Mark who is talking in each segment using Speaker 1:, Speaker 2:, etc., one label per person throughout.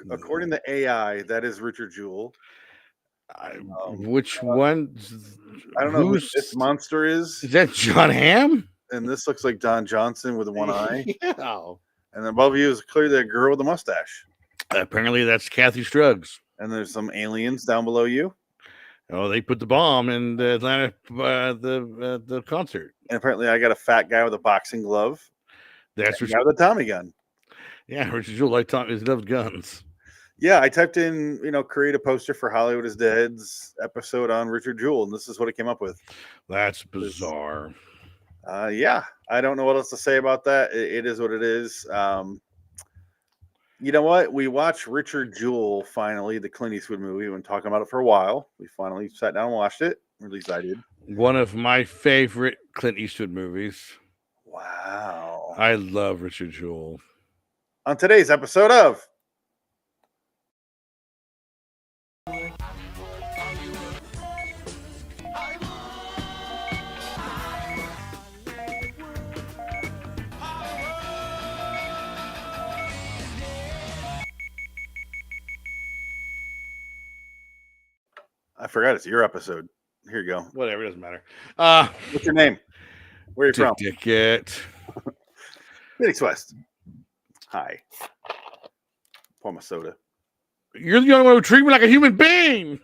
Speaker 1: According to AI, that is Richard Jewell.
Speaker 2: Which one?
Speaker 1: I don't know who this monster is.
Speaker 2: Is that John Hamm?
Speaker 1: And this looks like Don Johnson with one eye.
Speaker 2: Yeah.
Speaker 1: And above you is clearly a girl with a mustache.
Speaker 2: Apparently, that's Kathy Struggs.
Speaker 1: And there's some aliens down below you.
Speaker 2: Oh, they put the bomb in the Atlanta the concert.
Speaker 1: And apparently, I got a fat guy with a boxing glove.
Speaker 2: That's
Speaker 1: Richard with a Tommy gun.
Speaker 2: Yeah, Richard Jewell like Tommy loves guns.
Speaker 1: Yeah, I typed in, create a poster for Hollywood is Dead's episode on Richard Jewell, and this is what it came up with.
Speaker 2: That's bizarre.
Speaker 1: Yeah, I don't know what else to say about that. It is what it is. You know what? We watched Richard Jewell finally, the Clint Eastwood movie. We've been talking about it for a while. We finally sat down and watched it. Or at least I did.
Speaker 2: One of my favorite Clint Eastwood movies.
Speaker 1: Wow.
Speaker 2: I love Richard Jewell.
Speaker 1: On today's episode of I forgot it's your episode. Here you go.
Speaker 2: Whatever, it doesn't matter.
Speaker 1: What's your name? Where are you from?
Speaker 2: Dickett.
Speaker 1: Phoenix West. Hi. Pour my soda.
Speaker 2: You're the only one who treat me like a human being.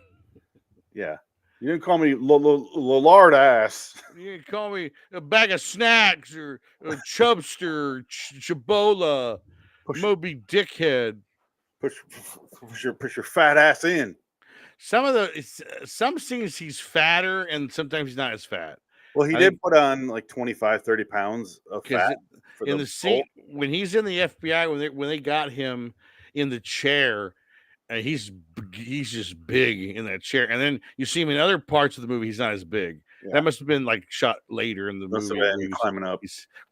Speaker 1: Yeah. You didn't call me lard ass.
Speaker 2: You didn't call me a bag of snacks or a chubster, chabola, Moby Dickhead.
Speaker 1: Push your fat ass in.
Speaker 2: Some scenes he's fatter and sometimes he's not as fat.
Speaker 1: Well, he did put on like 25, 30 pounds of fat.
Speaker 2: In the scene when he's in the FBI, when they got him in the chair, he's just big in that chair. And then you see him in other parts of the movie, he's not as big. Yeah. That must have been like shot later in the movie.
Speaker 1: He was climbing up.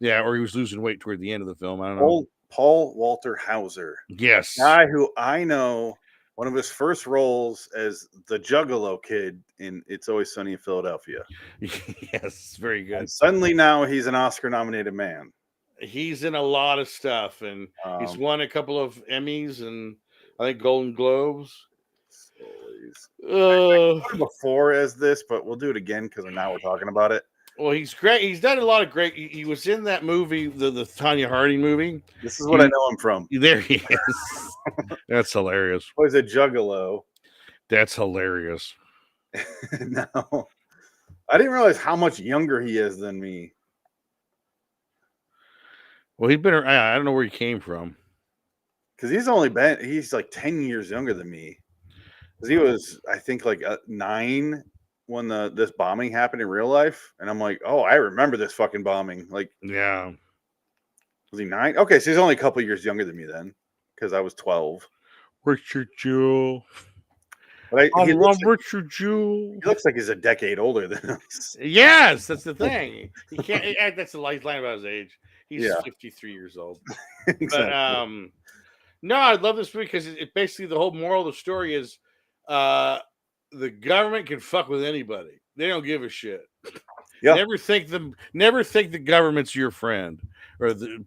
Speaker 2: Or he was losing weight toward the end of the film. I don't know.
Speaker 1: Paul Walter Hauser.
Speaker 2: Yes.
Speaker 1: Guy who I know, one of his first roles as the Juggalo kid in It's Always Sunny in Philadelphia.
Speaker 2: Yes, very good.
Speaker 1: And suddenly now he's an Oscar-nominated man.
Speaker 2: He's in a lot of stuff, and he's won a couple of Emmys and I think Golden Globes.
Speaker 1: Before as this, but we'll do it again because now we're talking about it.
Speaker 2: Well, he's great. He's done a lot of great. He was in that movie, the Tanya Harding movie.
Speaker 1: This is what I know him from.
Speaker 2: There he is. That's hilarious.
Speaker 1: Oh, he's a Juggalo.
Speaker 2: That's hilarious.
Speaker 1: No, I didn't realize how much younger he is than me.
Speaker 2: Well, I don't know where he came from.
Speaker 1: Because he's like 10 years younger than me. Because he was, I think, like 9 when this bombing happened in real life. And I'm like, oh, I remember this fucking bombing. Like,
Speaker 2: yeah.
Speaker 1: Was he 9? Okay, so he's only a couple years younger than me then. Because I was 12.
Speaker 2: Richard Jewell.
Speaker 1: But
Speaker 2: Richard Jewell.
Speaker 1: He looks like he's a decade older than us.
Speaker 2: Yes, that's the thing. He can't. That's the line about his age. He's 53 years old. Exactly. But no, I love this movie because it basically the whole moral of the story is the government can fuck with anybody. They don't give a shit. Yeah. Never think the government's your friend or the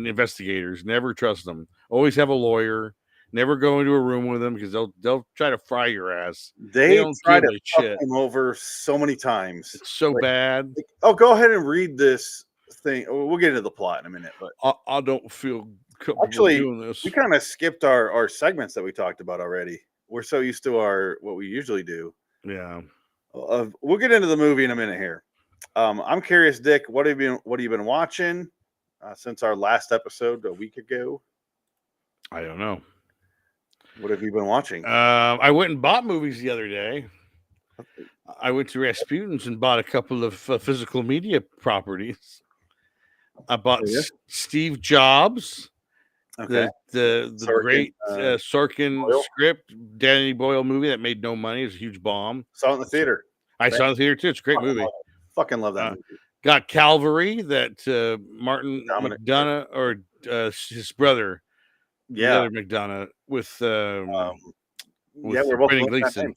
Speaker 2: investigators. Never trust them. Always have a lawyer. Never go into a room with them because they'll try to fry your ass.
Speaker 1: They don't try to fuck him over so many times.
Speaker 2: It's so bad.
Speaker 1: Go ahead and read this thing. We'll get into the plot in a minute, but
Speaker 2: I don't feel
Speaker 1: actually
Speaker 2: doing this.
Speaker 1: We kind of skipped our segments that we talked about already. We're so used to what we usually do.
Speaker 2: Yeah.
Speaker 1: We'll get into the movie in a minute here. I'm curious, Dick. What have you been watching since our last episode a week ago?
Speaker 2: I don't know.
Speaker 1: What have you been watching?
Speaker 2: I went and bought movies the other day. I went to Rasputin's and bought a couple of physical media properties. I bought Steve Jobs, the Sorkin, great Sorkin script, Danny Boyle movie that made no money. It was a huge bomb.
Speaker 1: Saw it in the theater.
Speaker 2: I saw it in the theater too. It's a great movie.
Speaker 1: Fucking love that movie.
Speaker 2: Got Calvary, that Martin McDonough or his brother. The other McDonough with
Speaker 1: we're both
Speaker 2: Gleason.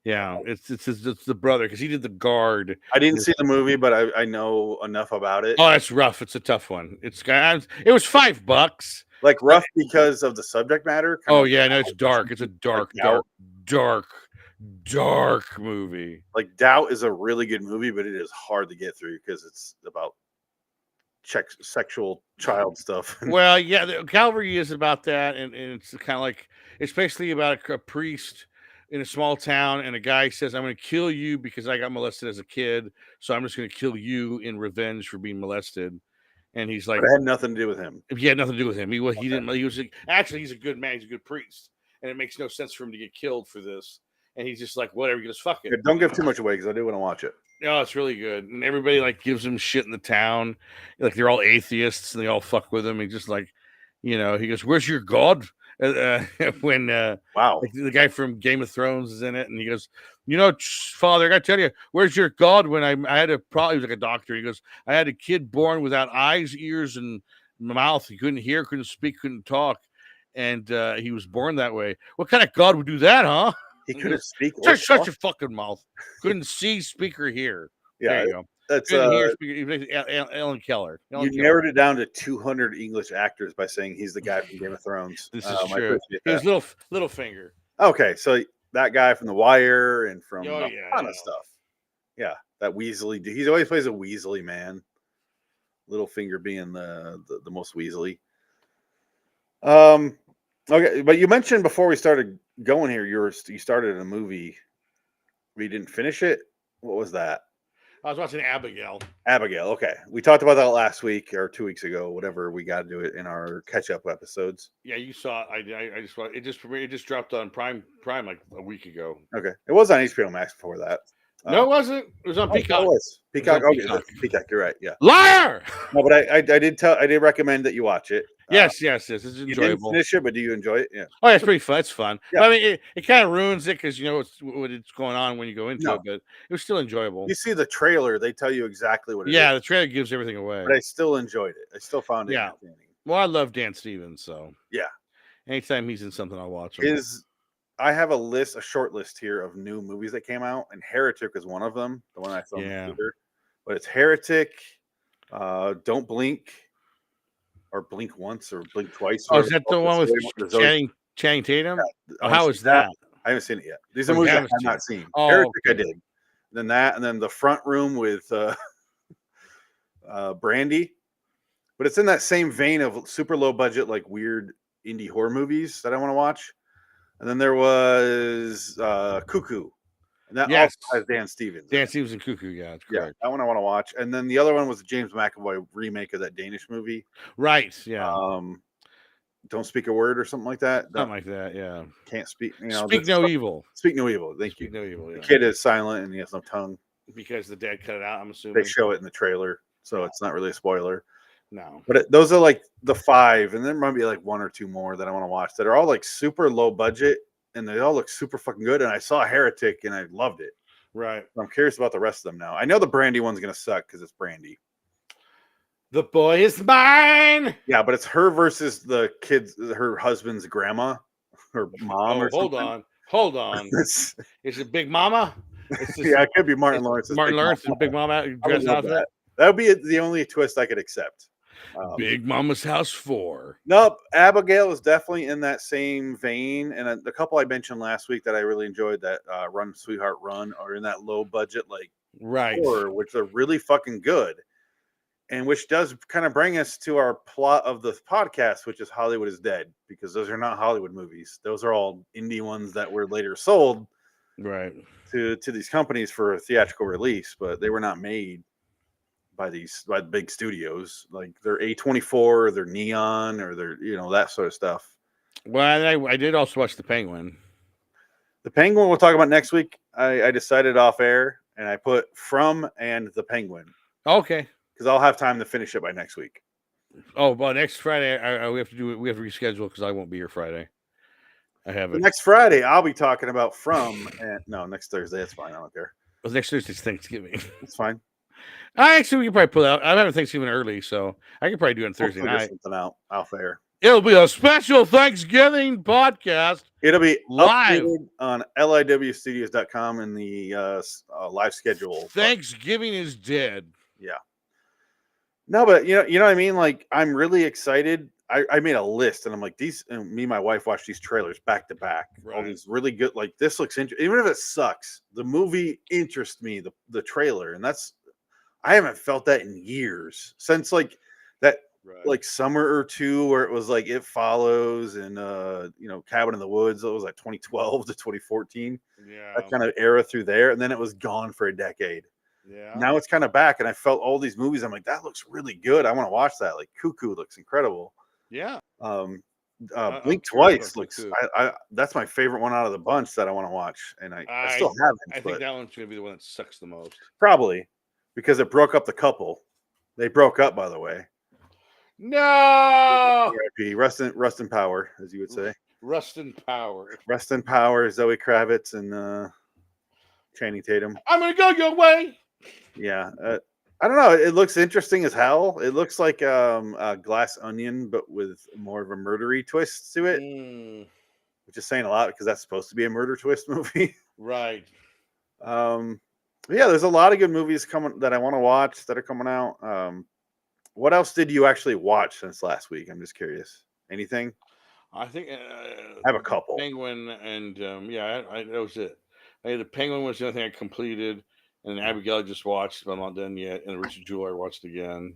Speaker 2: Yeah, it's the brother because he did The Guard.
Speaker 1: I didn't see the movie, but I know enough about it.
Speaker 2: Oh, that's rough. It's a tough one. It was $5.
Speaker 1: Like rough because of the subject matter.
Speaker 2: Oh yeah, no, it's dark. It's a dark,
Speaker 1: like
Speaker 2: dark movie.
Speaker 1: Like Doubt is a really good movie, but it is hard to get through because it's about sexual child stuff.
Speaker 2: Well, yeah, Calvary is about that, and it's kind of like it's basically about a priest in a small town, and a guy says, "I'm going to kill you because I got molested as a kid, so I'm just going to kill you in revenge for being molested." And he's like,
Speaker 1: but it had nothing to do with him.
Speaker 2: He had nothing to do with him. He didn't. He was actually he's a good man. He's a good priest, and it makes no sense for him to get killed for this. And he's just like, whatever, just fuck it.
Speaker 1: Yeah, don't give too much away because I do want to watch it.
Speaker 2: No, it's really good, and everybody like gives him shit in the town. Like they're all atheists, and they all fuck with him. He just like, he goes, "Where's your God?" When
Speaker 1: wow,
Speaker 2: like, the guy from Game of Thrones is in it, and he goes, Father, I gotta tell you, where's your God? When I had a problem, he was like a doctor. He goes, I had a kid born without eyes, ears, and mouth. He couldn't hear, couldn't speak, couldn't talk, and he was born that way. What kind of God would do that, huh?
Speaker 1: He couldn't speak.
Speaker 2: Shut your fucking mouth. Couldn't see, speak, or hear.
Speaker 1: Yeah,
Speaker 2: there you go.
Speaker 1: That's
Speaker 2: Ellen Keller.
Speaker 1: You narrowed it down to 200 English actors by saying he's the guy from Game of Thrones.
Speaker 2: This is true. His little finger.
Speaker 1: Okay, so that guy from The Wire and from a ton of stuff. Yeah, that Weasley. He always plays a Weasley man. Littlefinger being the most Weasley. Okay, but you mentioned before we started going here, you started a movie. We didn't finish it. What was that?
Speaker 2: I was watching Abigail.
Speaker 1: Okay. We talked about that last week or 2 weeks ago, whatever. We got to do it in our catch-up episodes.
Speaker 2: Yeah, you saw it. I just it just dropped on Prime like a week ago.
Speaker 1: Okay. It was on HBO Max before that.
Speaker 2: No, it wasn't. It was on Peacock.
Speaker 1: It was. Peacock. Okay, Peacock. You're right. Yeah.
Speaker 2: Liar.
Speaker 1: No, but I did recommend that you watch it.
Speaker 2: Yes. It's enjoyable.
Speaker 1: You didn't finish it, but do you enjoy it? Yeah.
Speaker 2: Oh, yeah, it's pretty fun. It's fun.
Speaker 1: Yeah.
Speaker 2: But, I mean, it kind of ruins it because what's going on when you go into it, but it was still enjoyable.
Speaker 1: You see the trailer; they tell you exactly what it is.
Speaker 2: Yeah, the trailer gives everything away.
Speaker 1: But I still enjoyed it. I still found it entertaining.
Speaker 2: Well, I love Dan Stevens, so
Speaker 1: yeah.
Speaker 2: Anytime he's in something, I'll watch him.
Speaker 1: I have a short list here of new movies that came out, and Heretic is one of them. The one I saw in the theater. But it's Heretic, Don't Blink, or Blink Once, or Blink Twice.
Speaker 2: Oh, is that the one with Channing Tatum? Yeah, how is that?
Speaker 1: I haven't seen it yet. These are movies I have not seen. Heretic, I did. Then that, and then The Front Room with Brandy. But it's in that same vein of super low budget, like weird indie horror movies that I want to watch. And then there was Cuckoo. And that also has Dan Stevens.
Speaker 2: Dan Stevens and Cuckoo, yeah, that's correct.
Speaker 1: Yeah, that one I want to watch. And then the other one was the James McAvoy remake of that Danish movie.
Speaker 2: Right, yeah.
Speaker 1: Don't Speak a Word or something like that.
Speaker 2: Something like that, yeah.
Speaker 1: Can't speak.
Speaker 2: Speak No Evil.
Speaker 1: Speak No Evil. Thank you.
Speaker 2: No Evil, yeah.
Speaker 1: The kid is silent and he has no tongue.
Speaker 2: Because the dad cut it out, I'm assuming.
Speaker 1: They show it in the trailer, so it's not really a spoiler.
Speaker 2: No.
Speaker 1: But those are like the 5, and there might be like 1 or 2 more that I want to watch that are all like super low budget, and they all look super fucking good. And I saw Heretic, and I loved it.
Speaker 2: Right.
Speaker 1: I'm curious about the rest of them now. I know the Brandy one's going to suck because it's Brandy.
Speaker 2: The boy is mine.
Speaker 1: Yeah, but it's her versus her husband's grandma, her mom. Or
Speaker 2: hold
Speaker 1: something.
Speaker 2: Hold on. Is it Big Mama?
Speaker 1: Yeah, it could be Martin Lawrence.
Speaker 2: Martin Lawrence and Big Mama dress outfit.
Speaker 1: That would be the only twist I could accept.
Speaker 2: Big Mama's House 4.
Speaker 1: Nope. Abigail is definitely in that same vein. And the couple I mentioned last week that I really enjoyed, that Run, Sweetheart, Run, are in that low budget, like horror, which are really fucking good. And which does kind of bring us to our plot of the podcast, which is Hollywood is Dead, because those are not Hollywood movies. Those are all indie ones that were later sold to these companies for a theatrical release, but they were not made by the big studios. Like they're A24 or they're Neon or they're that sort of stuff.
Speaker 2: Well, I did also watch The Penguin.
Speaker 1: The Penguin we'll talk about next week. I decided off air and I put From and The Penguin.
Speaker 2: Okay.
Speaker 1: Because I'll have time to finish it by next week.
Speaker 2: Oh, well, next Friday we have to reschedule because I won't be here Friday. I have it.
Speaker 1: Next Friday I'll be talking about From, and no, next Thursday. That's fine. I don't care.
Speaker 2: Well, next Thursday's Thanksgiving.
Speaker 1: It's fine.
Speaker 2: We can probably pull out. I'm having Thanksgiving early, so I could probably do it on Thursday night.
Speaker 1: Something out there.
Speaker 2: It'll be a special Thanksgiving podcast.
Speaker 1: It'll be
Speaker 2: live
Speaker 1: on liwstudios.com in the live schedule.
Speaker 2: Thanksgiving is dead.
Speaker 1: Yeah. No, but you know what I mean. Like, I'm really excited. I made a list, and I'm like, these. And me and my wife watched these trailers back to back. All
Speaker 2: Right.
Speaker 1: these really good. Like, this looks interesting. Even if it sucks, the movie interests me. The trailer, and that's I haven't felt that in years since that
Speaker 2: Right.
Speaker 1: summer or two where it was like It Follows and Cabin in the Woods. It was like 2012 to 2014. That
Speaker 2: Yeah.
Speaker 1: kind of era through there, and then it was gone for a decade.
Speaker 2: Yeah.
Speaker 1: Now it's kind of back, and I felt all these movies. I'm like, that looks really good. I want to watch that. Like Cuckoo looks incredible.
Speaker 2: Yeah.
Speaker 1: Um,
Speaker 2: I'm
Speaker 1: Blink
Speaker 2: curious about
Speaker 1: Twice looks.
Speaker 2: Cuckoo.
Speaker 1: I that's my favorite one out of the bunch that I want to watch, and I still
Speaker 2: I
Speaker 1: haven't,
Speaker 2: think
Speaker 1: but
Speaker 2: that one's gonna be the one that sucks the most.
Speaker 1: probably because it broke up the couple. They broke up, by the way.
Speaker 2: No.
Speaker 1: R.I.P. Rest in power, as you would say.
Speaker 2: Rust and Power.
Speaker 1: Rest in power, Zoe Kravitz and Channing Tatum.
Speaker 2: I'm gonna go your way.
Speaker 1: Yeah, I don't know. It looks interesting as hell. It looks like a Glass Onion, but with more of a murdery twist to it,
Speaker 2: Mm,
Speaker 1: which is saying a lot because that's supposed to be a murder twist movie.
Speaker 2: right.
Speaker 1: But yeah, there's a lot of good movies coming that I want to watch that are coming out. What else did you actually watch since last week? I'm just curious. Anything?
Speaker 2: I think
Speaker 1: I have a couple.
Speaker 2: Penguin and yeah, that was it. The Penguin was the only thing I completed, and then Abigail I just watched, but I'm not done yet. And the Richard Jewell I watched again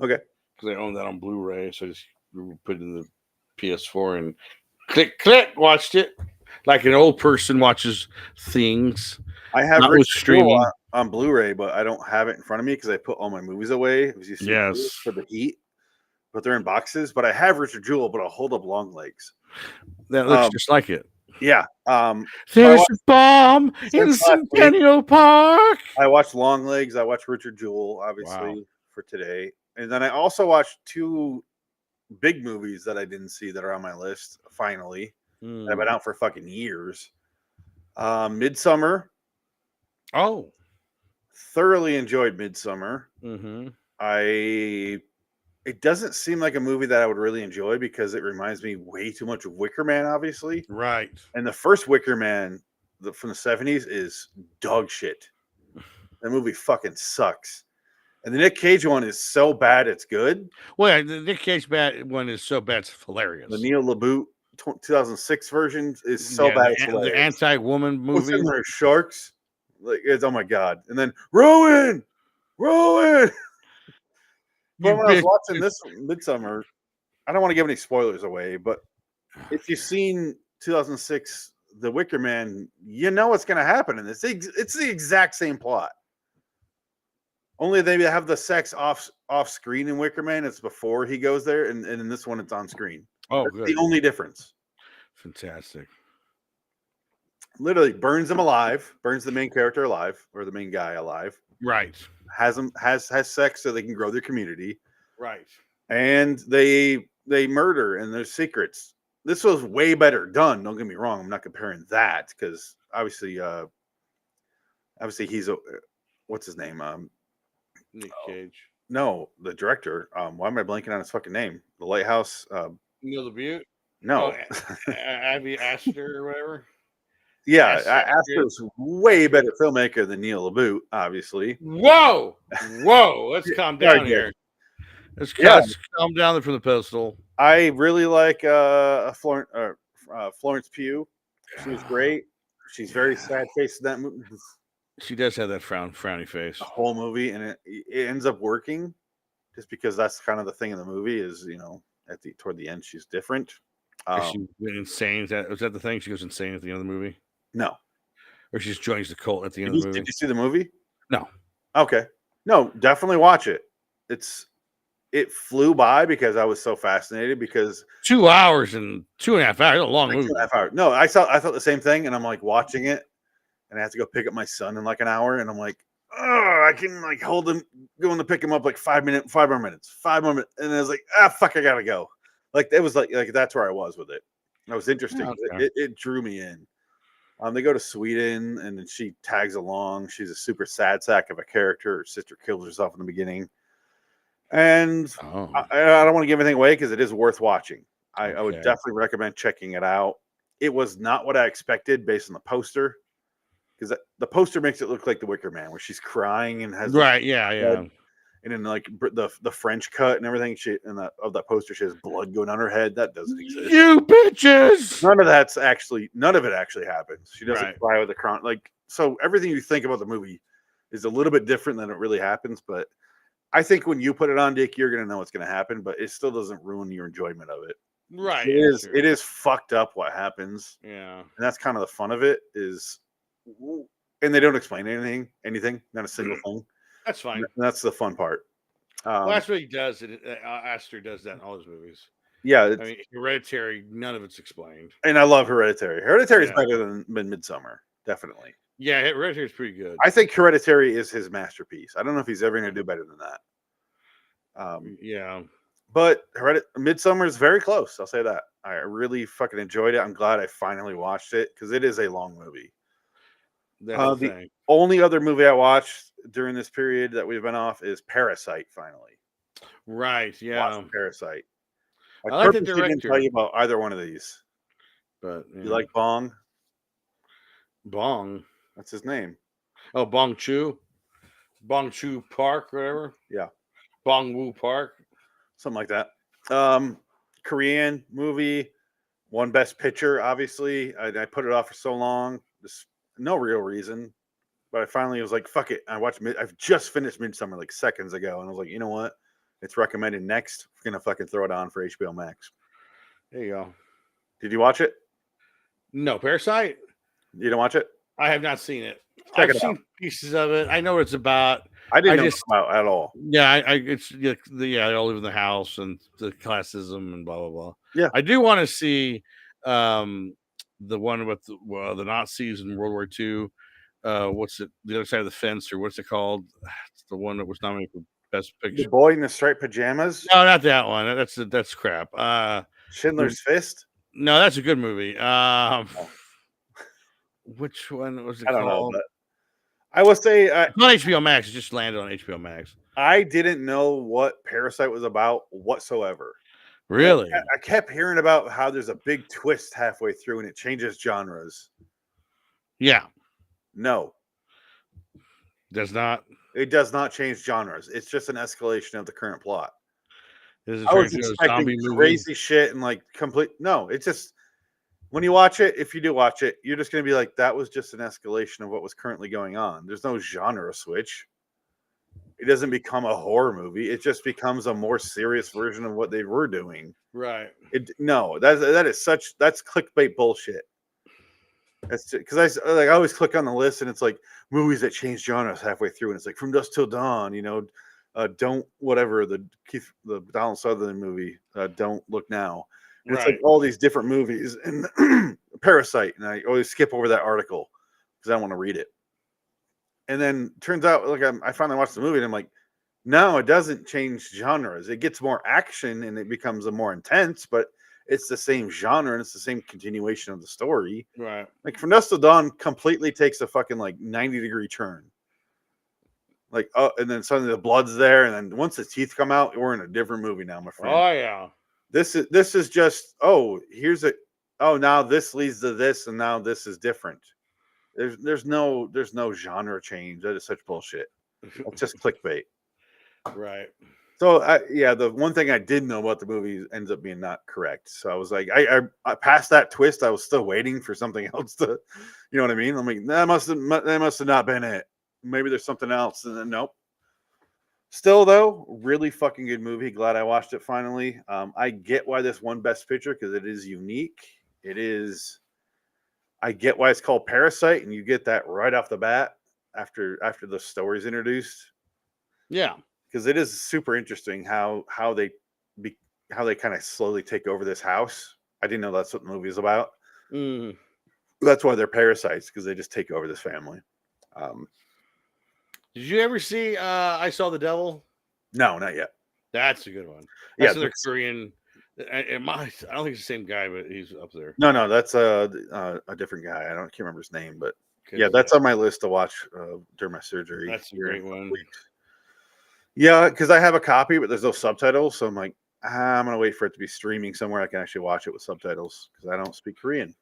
Speaker 1: Okay.
Speaker 2: because I own that on Blu-ray, so I just put it in the PS4 and click watched it like an old person watches things.
Speaker 1: I have
Speaker 2: Not
Speaker 1: Richard
Speaker 2: with streaming.
Speaker 1: Jewell on Blu-ray, but I don't have it in front of me because I put all my movies away. It was used to
Speaker 2: Yes.
Speaker 1: for the heat, but they're in boxes. But I have Richard Jewell, but I'll hold up Long Legs.
Speaker 2: That looks just like it.
Speaker 1: Yeah.
Speaker 2: There's a bomb in Centennial Park.
Speaker 1: I watched Long Legs. I watched Richard Jewell, obviously, for today. And then I also watched two big movies that I didn't see that are on my list, finally. That have been out for fucking years. Midsummer.
Speaker 2: Oh.
Speaker 1: Thoroughly enjoyed Midsummer.
Speaker 2: Mm-hmm.
Speaker 1: It doesn't seem like a movie that I would really enjoy because it reminds me way too much of Wicker Man, obviously.
Speaker 2: Right.
Speaker 1: And the first Wicker Man from the 70s is dog shit. That movie fucking sucks. And the Nick Cage one is so bad it's good.
Speaker 2: Well, the Nick Cage one is so bad it's hilarious.
Speaker 1: The Neil LaBute 2006 version is so bad it's hilarious.
Speaker 2: The anti-woman movie.
Speaker 1: What's in there? Sharks? Like, it's, oh my god. And then Rowan. But when I was watching this Midsummer, I don't want to give any spoilers away, but if you've seen 2006 The Wicker Man, you know what's going to happen in this. It's the exact same plot. Only they have the sex off screen in Wicker Man. It's before he goes there, and in this one, it's on screen.
Speaker 2: Oh,
Speaker 1: that's
Speaker 2: good.
Speaker 1: The only difference.
Speaker 2: Fantastic.
Speaker 1: Literally burns him alive, burns the main character alive, or the main guy alive.
Speaker 2: Right.
Speaker 1: Has sex so they can grow their community.
Speaker 2: Right. And
Speaker 1: they murder, and there's secrets. This was way better done. Don't get me wrong. I'm not comparing that because obviously he's what's his name?
Speaker 2: Nick Cage.
Speaker 1: No, the director. Why am I blanking on his fucking name? The Lighthouse.
Speaker 2: Neil LaBute.
Speaker 1: No,
Speaker 2: Abby Astor or whatever.
Speaker 1: Yeah, Astor's way better filmmaker than Neil LaBute, obviously.
Speaker 2: Whoa! Let's calm down here. Let's calm down from the pedestal.
Speaker 1: I really like Florence Pugh. She was great. She's very sad face in that movie.
Speaker 2: She does have that frowny face.
Speaker 1: The whole movie, and it ends up working, just because that's kind of the thing in the movie is toward the end she's different.
Speaker 2: She went insane. Was that the thing? She goes insane at the end of the movie.
Speaker 1: No.
Speaker 2: Or she just joins the cult at the end of the movie.
Speaker 1: Did you see the movie?
Speaker 2: No.
Speaker 1: Okay. No, definitely watch it. It flew by because I was so fascinated because
Speaker 2: 2 hours and 2.5 hours. That's a long movie.
Speaker 1: 2.5 hours. No, I thought the same thing, and I'm like watching it, and I have to go pick up my son in like an hour, and I'm like, oh, I can like hold him, going to pick him up like 5 more minutes, and I was like, fuck, I gotta go. Like it was like that's where I was with it. That was interesting. Okay. It drew me in. They go to Sweden, and then she tags along. She's a super sad sack of a character. Her sister kills herself in the beginning. And I don't want to give anything away because it is worth watching. I would definitely recommend checking it out. It was not what I expected based on the poster, because the poster makes it look like The Wicker Man, where she's crying and has
Speaker 2: right. Yeah.
Speaker 1: and in like the French cut and everything, she and of that poster, she has blood going on her head. That doesn't exist.
Speaker 2: You bitches.
Speaker 1: None of it actually happens. She doesn't
Speaker 2: Right.
Speaker 1: cry with the crown. Like, so everything you think about the movie is a little bit different than it really happens. But I think when you put it on, Dick, you're gonna know what's gonna happen, but it still doesn't ruin your enjoyment of it.
Speaker 2: Right.
Speaker 1: It
Speaker 2: Yeah,
Speaker 1: is
Speaker 2: sure.
Speaker 1: it is fucked up what happens.
Speaker 2: Yeah.
Speaker 1: And that's kind of the fun of it is, and they don't explain anything, not a single thing.
Speaker 2: That's fine.
Speaker 1: And that's the fun part.
Speaker 2: Well, that's what he does. Astor does that in all his movies.
Speaker 1: Yeah,
Speaker 2: I mean, Hereditary, none of it's explained.
Speaker 1: and I love Hereditary. Hereditary is
Speaker 2: Yeah.
Speaker 1: better than Midsummer, definitely.
Speaker 2: Yeah, Hereditary is pretty good.
Speaker 1: I think Hereditary is his masterpiece. I don't know if he's ever going to do better than that.
Speaker 2: Yeah.
Speaker 1: But Midsummer is very close. I'll say that. I really fucking enjoyed it. I'm glad I finally watched it because it is a long movie.
Speaker 2: That's the
Speaker 1: The
Speaker 2: thing.
Speaker 1: only other movie I watched during this period that we've been off is Parasite. Finally,
Speaker 2: Right. Yeah.
Speaker 1: watched Parasite. I
Speaker 2: I like the
Speaker 1: purposely didn't tell
Speaker 2: director.
Speaker 1: you about either one of these.
Speaker 2: But
Speaker 1: You like Bong?
Speaker 2: Bong?
Speaker 1: That's his name.
Speaker 2: Oh, Bong Chu Park, whatever.
Speaker 1: Yeah,
Speaker 2: Bong Woo Park.
Speaker 1: something like that. Korean movie, won Best Picture. Obviously, I put it off for so long. Just no real reason, but I finally was like, "Fuck it." I've just finished Midsummer like seconds ago, and I was like, "You know what? It's recommended next. I'm gonna fucking throw it on for HBO Max."
Speaker 2: There you go.
Speaker 1: Did you watch it?
Speaker 2: No, Parasite.
Speaker 1: You didn't watch it?
Speaker 2: I have not seen it.
Speaker 1: Check
Speaker 2: I've
Speaker 1: it out.
Speaker 2: seen pieces of it. I know what it's about.
Speaker 1: I didn't
Speaker 2: I
Speaker 1: know
Speaker 2: just-
Speaker 1: about at all.
Speaker 2: Yeah, it's they all live in the house and the classism and blah blah blah.
Speaker 1: Yeah.
Speaker 2: I do want to see the one with the Nazis in World War II. What's it? The other side of the fence, or what's it called? It's the one that was nominated for Best
Speaker 1: The
Speaker 2: Picture.
Speaker 1: Boy in the Striped Pajamas.
Speaker 2: No, not that one. That's crap.
Speaker 1: Schindler's Fist.
Speaker 2: No, that's a good movie. Which one was it
Speaker 1: I don't know,
Speaker 2: called?
Speaker 1: but I will say
Speaker 2: It's not HBO Max. It just landed on HBO Max.
Speaker 1: I didn't know what Parasite was about whatsoever.
Speaker 2: Really?
Speaker 1: I kept hearing about how there's a big twist halfway through and it changes genres.
Speaker 2: Yeah.
Speaker 1: No,
Speaker 2: Does not.
Speaker 1: it does not change genres. It's just an escalation of the current plot.
Speaker 2: Is it
Speaker 1: I was
Speaker 2: turns into a
Speaker 1: expecting
Speaker 2: zombie movie?
Speaker 1: crazy shit and like complete. No, it's just when you watch it, if you do watch it, you're just going to be like, that was just an escalation of what was currently going on. There's no genre switch. It doesn't become a horror movie. It just becomes a more serious version of what they were doing.
Speaker 2: Right.
Speaker 1: That's clickbait bullshit. That's because I always click on the list and it's like movies that change genres halfway through, and it's like From Dusk Till Dawn, don't whatever the Donald Sutherland movie, Don't Look Now. And it's like all these different movies and Parasite, and I always skip over that article because I don't want to read it. And then turns out, like I finally watched the movie, and I'm like, no, it doesn't change genres. It gets more action and it becomes a more intense, but it's the same genre and it's the same continuation of the story.
Speaker 2: Right.
Speaker 1: Like From Dusk Till Dawn completely takes a fucking like 90-degree turn. Like, and then suddenly the blood's there, and then once the teeth come out, we're in a different movie now, my friend.
Speaker 2: Oh yeah.
Speaker 1: This is just now this leads to this, and now this is different. There's no genre change. That is such bullshit. It's just clickbait.
Speaker 2: Right.
Speaker 1: So the one thing I did know about the movie ends up being not correct. So I was like, I past that twist, I was still waiting for something else to, you know what I mean? I'm like, that must have not been it. Maybe there's something else, and then nope. Still though, really fucking good movie. Glad I watched it finally. I get why this won Best Picture because it is unique. It is. I get why it's called Parasite, and you get that right off the bat after the story's introduced.
Speaker 2: Yeah,
Speaker 1: because it is super interesting how they kind of slowly take over this house. I didn't know that's what the movie is about. That's why they're parasites, because they just take over this family.
Speaker 2: Did you ever see I Saw the Devil?
Speaker 1: No, not yet.
Speaker 2: That's a good one. That's
Speaker 1: Yeah,
Speaker 2: another Korean. I don't think it's the same guy, but he's up there.
Speaker 1: No, that's a different guy. Can't remember his name, but yeah, that's on my list to watch during my surgery.
Speaker 2: That's a great one.
Speaker 1: Yeah, because I have a copy, but there's no subtitles, so I'm like, I'm gonna wait for it to be streaming somewhere I can actually watch it with subtitles because I don't speak Korean.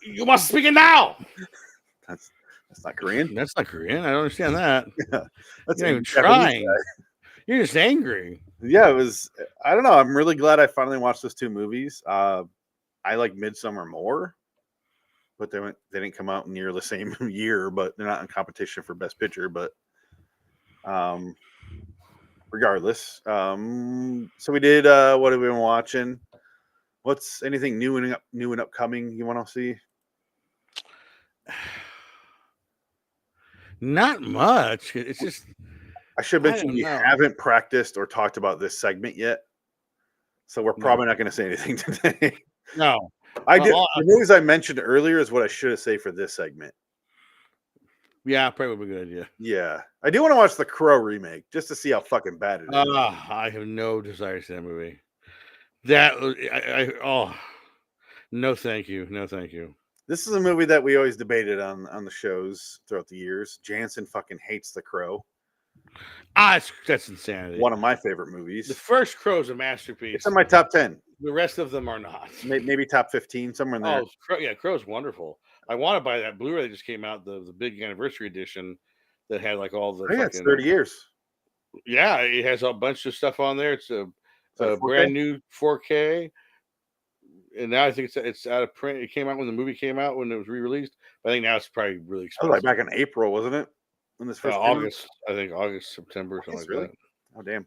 Speaker 2: You must speak it now.
Speaker 1: That's That's not Korean.
Speaker 2: That's not Korean. I don't understand that.
Speaker 1: Yeah, that's
Speaker 2: You're not even
Speaker 1: a Japanese
Speaker 2: trying.
Speaker 1: guy.
Speaker 2: You're just angry.
Speaker 1: Yeah, it was. I don't know. I'm really glad I finally watched those two movies. I like Midsummer more, but they didn't come out near the same year. But they're not in competition for Best Picture. But um, regardless, so we did. What have we been watching? What's anything new and upcoming you want to see?
Speaker 2: Not much. It's just
Speaker 1: I should
Speaker 2: I
Speaker 1: mention
Speaker 2: don't
Speaker 1: we
Speaker 2: know.
Speaker 1: haven't practiced or talked about this segment yet, so we're probably not going to say anything today.
Speaker 2: No.
Speaker 1: I did. The movies I mentioned earlier is what I should have said for this segment.
Speaker 2: Yeah, probably would be a good idea.
Speaker 1: Yeah, I do want to watch the Crow remake just to see how fucking bad it is.
Speaker 2: I have no desire to see that movie. That no, thank you, no, thank you.
Speaker 1: This is a movie that we always debated on the shows throughout the years. Jansen fucking hates The Crow.
Speaker 2: That's insanity.
Speaker 1: One of my favorite movies.
Speaker 2: The first Crow is a masterpiece.
Speaker 1: It's in my top 10.
Speaker 2: The rest of them are not.
Speaker 1: Maybe top 15, somewhere in there.
Speaker 2: Oh, Crow's wonderful. I want to buy that Blu-ray that just came out, the big anniversary edition that had like all the.
Speaker 1: It's 30 years.
Speaker 2: Yeah, it has a bunch of stuff on there. It's a brand new 4K, and now I think it's out of print. It came out when the movie came out when it was re-released. But I think now it's probably really expensive.
Speaker 1: That was like back in April, wasn't it? When this first
Speaker 2: August, I think August, September, something like that.
Speaker 1: Oh damn.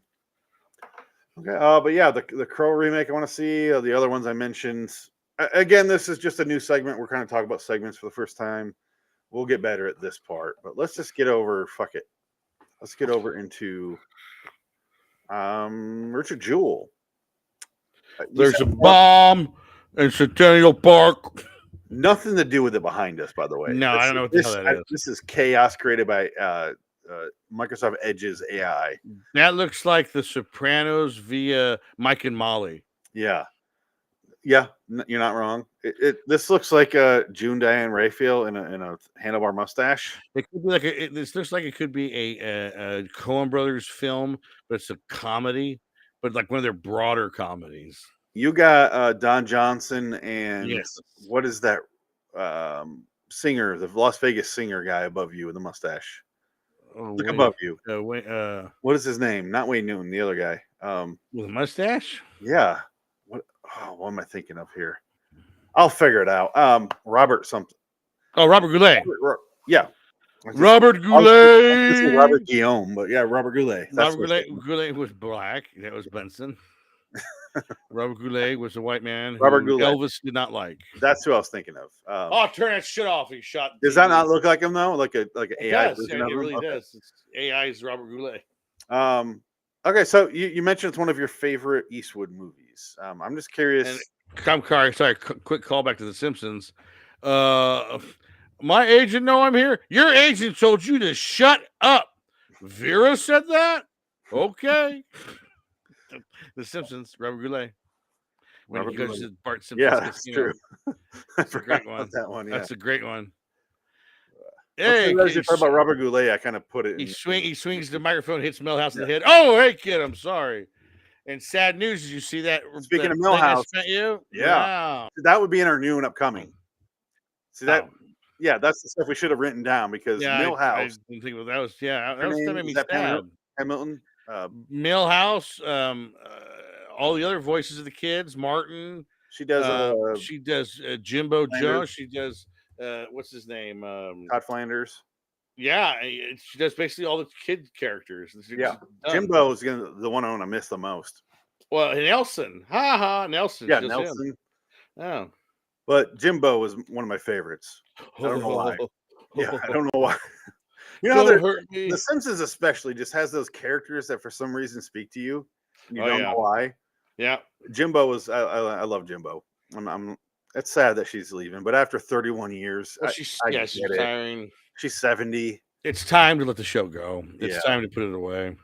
Speaker 1: Okay, but yeah, the Crow remake I want to see. The other ones I mentioned. Again, this is just a new segment. We're kind of talking about segments for the first time. We'll get better at this part, but let's just get over. Fuck it. Let's get over into Richard Jewell.
Speaker 2: There's a bomb in Centennial Park.
Speaker 1: Nothing to do with it behind us, by the way.
Speaker 2: No, I don't know what the hell that is.
Speaker 1: This is chaos created by Microsoft Edge's AI.
Speaker 2: That looks like The Sopranos via Mike and Molly.
Speaker 1: Yeah, you're not wrong. This looks like June Diane Raphael in a handlebar mustache.
Speaker 2: It could be like this looks like it could be a Coen Brothers film, but it's a comedy, but like one of their broader comedies.
Speaker 1: You got Don Johnson and what is that singer, the Las Vegas singer guy above you with the mustache? Look above you. What is his name? Not Wayne Newton, the other guy.
Speaker 2: With a mustache?
Speaker 1: Yeah. What am I thinking of here? I'll figure it out. Robert something.
Speaker 2: Oh, Robert Goulet.
Speaker 1: Yeah.
Speaker 2: Robert Goulet.
Speaker 1: This is Robert Guillaume, but yeah, Robert Goulet.
Speaker 2: Goulet was black. That was Benson. Robert Goulet was a white man who
Speaker 1: Robert Goulet.
Speaker 2: Elvis did not like.
Speaker 1: That's who I was thinking of.
Speaker 2: Turn that shit off. He shot.
Speaker 1: Does that not look like him though? Like an AI version of him?
Speaker 2: It really does. It's AI's Robert Goulet.
Speaker 1: Okay, so you mentioned it's one of your favorite Eastwood movies. I'm just curious.
Speaker 2: I'm sorry. Quick callback to The Simpsons. My agent know I'm here. Your agent told you to shut up. Vera said that. Okay. The Simpsons, Robert Goulet. When he goes to Bart Simpson's
Speaker 1: yeah, that's true.
Speaker 2: That's a great one.
Speaker 1: That one, yeah.
Speaker 2: That's a great one.
Speaker 1: Hey, you talk about Robert Goulet, I kind of put it.
Speaker 2: He swings the microphone, hits Millhouse in the head. Oh, hey kid, I'm sorry. And sad news, did you see that?
Speaker 1: Speaking of Millhouse,
Speaker 2: you?
Speaker 1: Yeah, that would be in our new and upcoming. See that? Yeah, that's the stuff we should have written down because Millhouse. I
Speaker 2: didn't think that was that made me sad.
Speaker 1: Hamilton,
Speaker 2: Millhouse, all the other voices of the kids, Martin.
Speaker 1: She does.
Speaker 2: She does Jimbo Jones. She does. What's his name?
Speaker 1: Todd Flanders.
Speaker 2: Yeah, she does basically all the kid characters.
Speaker 1: Jimbo is the one I want to miss the most.
Speaker 2: Well, Nelson, Nelson.
Speaker 1: Yeah, Nelson.
Speaker 2: Oh,
Speaker 1: but Jimbo was one of my favorites. I don't know why. Yeah, I don't know why. You know, The Simpsons especially just has those characters that for some reason speak to you. And you don't know why.
Speaker 2: Yeah,
Speaker 1: Jimbo was. I love Jimbo. It's sad that she's leaving, but after 31 years,
Speaker 2: she's retiring.
Speaker 1: She's 70.
Speaker 2: It's time to let the show go. It's time to put it away.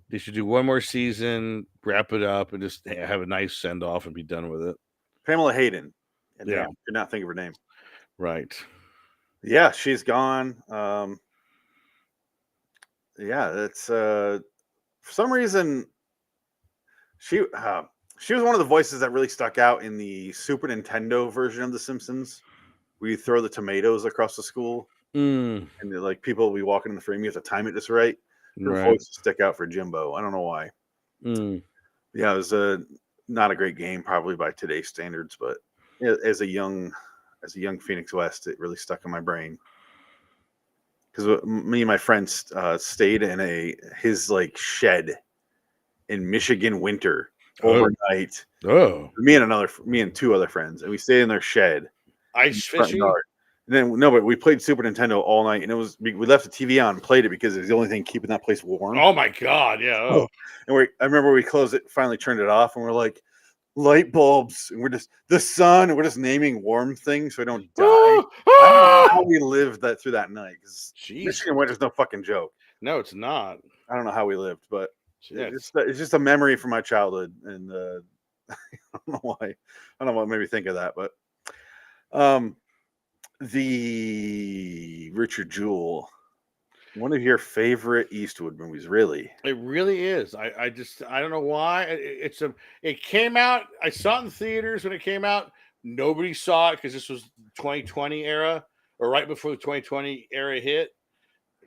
Speaker 2: They should do one more season, wrap it up, and just have a nice send off and be done with it.
Speaker 1: Pamela Hayden. Yeah, could not think of her name.
Speaker 2: Right.
Speaker 1: Yeah, she's gone. It's for some reason she was one of the voices that really stuck out in the Super Nintendo version of The Simpsons, where you throw the tomatoes across the school.
Speaker 2: Mm,
Speaker 1: and like people will be walking in the frame, you have to time it just right. Her voice
Speaker 2: right.
Speaker 1: will stick out for Jimbo. I don't know why.
Speaker 2: Mm.
Speaker 1: Yeah, it was not a great game, probably by today's standards, but as a young Phoenix West, it really stuck in my brain because me and my friends stayed in his like shed in Michigan winter
Speaker 2: Oh.
Speaker 1: overnight.
Speaker 2: Oh.
Speaker 1: Me and two other friends, and we stayed in their shed in the
Speaker 2: Ice
Speaker 1: front
Speaker 2: fishing?
Speaker 1: yard. And then no, but we played Super Nintendo all night, and we left the TV on and played it because it was the only thing keeping that place warm.
Speaker 2: Oh my god, yeah. Oh.
Speaker 1: And I remember we closed it, finally turned it off, and we're like, light bulbs, and we're just the sun, and we're just naming warm things so we don't die.
Speaker 2: Oh,
Speaker 1: I don't know
Speaker 2: ah!
Speaker 1: how we lived through that night because
Speaker 2: Jesus.
Speaker 1: Michigan winter's no fucking joke.
Speaker 2: No, it's not.
Speaker 1: I don't know how we lived, but
Speaker 2: Yes.
Speaker 1: it's just a memory from my childhood, and I don't know why. I don't know what made me think of that, but um, the Richard Jewell, one of your favorite Eastwood movies, really.
Speaker 2: It really is. I don't know why. It came out. I saw it in theaters when it came out. Nobody saw it because this was 2020 era or right before the 2020 era hit.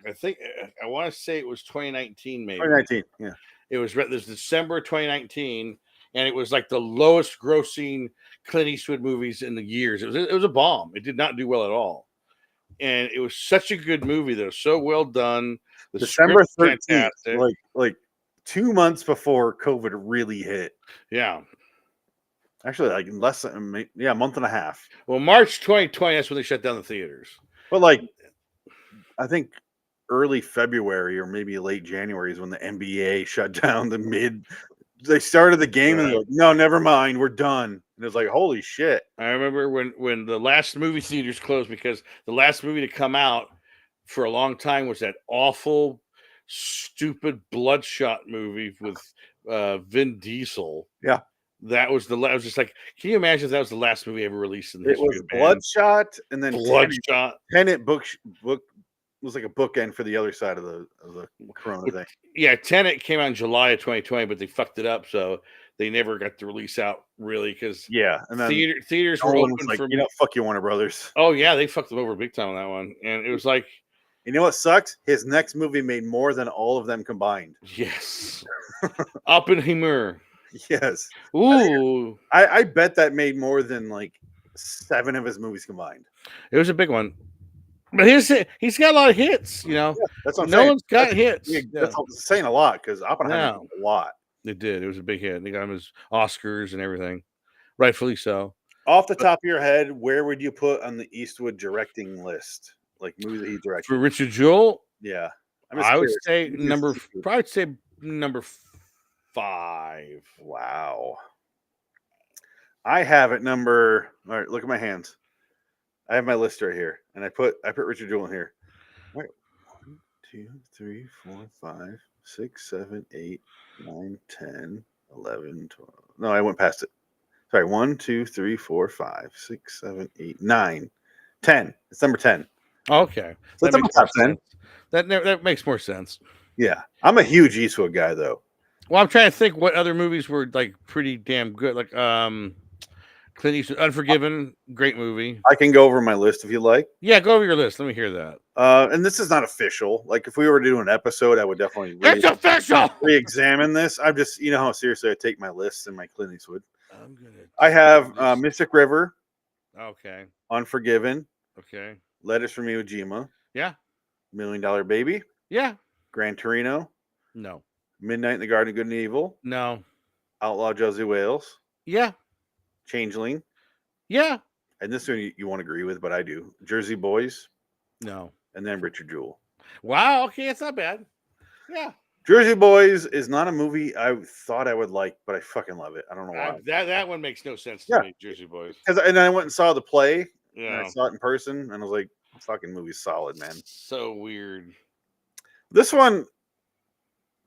Speaker 2: I think I want to say it was 2019 maybe.
Speaker 1: 2019, yeah.
Speaker 2: It was this December 2019, and it was like the lowest grossing Clint Eastwood movies in the years. It was a bomb. It did not do well at all. And it was such a good movie though, so well done. The
Speaker 1: December
Speaker 2: script's
Speaker 1: 13th,
Speaker 2: fantastic.
Speaker 1: like 2 months before COVID really hit.
Speaker 2: Yeah.
Speaker 1: Actually, like less than a month and a half.
Speaker 2: Well, March 2020, that's when they shut down the theaters.
Speaker 1: But like, I think early February or maybe late January is when the NBA shut down the mid. They started the game and they're like, no, never mind, we're done. And it was like, holy shit.
Speaker 2: I remember when the last movie theaters closed because the last movie to come out for a long time was that awful, stupid Bloodshot movie with Vin Diesel.
Speaker 1: Yeah.
Speaker 2: That was I was just like, can you imagine if that was the last movie ever released in the
Speaker 1: It
Speaker 2: history
Speaker 1: was
Speaker 2: of man?
Speaker 1: Bloodshot and then
Speaker 2: Bloodshot.
Speaker 1: Tenet book was like a bookend for the other side of the Corona thing.
Speaker 2: Yeah, Tenet came out in July of 2020, but they fucked it up, so they never got the release out really because
Speaker 1: and then
Speaker 2: theaters were open
Speaker 1: like,
Speaker 2: for
Speaker 1: fuck you, Warner Brothers.
Speaker 2: Oh yeah, they fucked them over big time on that one, and it was like,
Speaker 1: you know what sucks? His next movie made more than all of them combined.
Speaker 2: Yes, Oppenheimer.
Speaker 1: Yes.
Speaker 2: Ooh,
Speaker 1: I bet that made more than like 7 of his movies combined.
Speaker 2: It was a big one, but he's got a lot of hits. You know,
Speaker 1: that's what I'm
Speaker 2: no
Speaker 1: saying.
Speaker 2: One's got hits.
Speaker 1: That's saying a lot because Oppenheimer did a lot.
Speaker 2: It did. It was a big hit. They got him his Oscars and everything, rightfully so.
Speaker 1: Off the top of your head, where would you put on the Eastwood directing list, like movies that he directed?
Speaker 2: For Richard Jewell,
Speaker 1: yeah,
Speaker 2: I would say number 5.
Speaker 1: Wow. I have it number. All right, look at my hands. I have my list right here, and I put Richard Jewell in here. All right, 1, 2, 3, 4, 5, 6, 7, 8, 9, 10, 11, 12. No, I went past it. Sorry, 1, 2, 3, 4, 5, 6, 7, 8, 9, 10. It's number 10.
Speaker 2: Okay,
Speaker 1: so that's number top 10.
Speaker 2: That makes more sense.
Speaker 1: Yeah, I'm a huge Eastwood guy, though.
Speaker 2: Well, I'm trying to think what other movies were like pretty damn good. Like Clint Eastwood, Unforgiven, great movie.
Speaker 1: I can go over my list if you like.
Speaker 2: Yeah, go over your list. Let me hear that.
Speaker 1: And this is not official. Like if we were to do an episode, I would definitely
Speaker 2: it's official.
Speaker 1: Re-examine this. I'm just, you know how seriously I take my lists and my Clint Eastwood. I have Mystic River.
Speaker 2: Okay.
Speaker 1: Unforgiven.
Speaker 2: Okay.
Speaker 1: Letters from Iwo Jima.
Speaker 2: Yeah.
Speaker 1: $1 Million Baby.
Speaker 2: Yeah.
Speaker 1: Gran Torino.
Speaker 2: No.
Speaker 1: Midnight in the Garden of Good and Evil.
Speaker 2: No.
Speaker 1: Outlaw Josie Wales.
Speaker 2: Yeah.
Speaker 1: Changeling.
Speaker 2: Yeah.
Speaker 1: And this one you won't agree with, but I do. Jersey Boys.
Speaker 2: No.
Speaker 1: And then Richard Jewell.
Speaker 2: Wow. Okay, it's not bad. Yeah.
Speaker 1: Jersey Boys is not a movie I thought I would like, but I fucking love it. I don't know why.
Speaker 2: That one makes no sense to me, Jersey Boys.
Speaker 1: And I went and saw the play.
Speaker 2: Yeah.
Speaker 1: And I saw it in person, and I was like, fucking movie's solid, man.
Speaker 2: So weird.
Speaker 1: This one,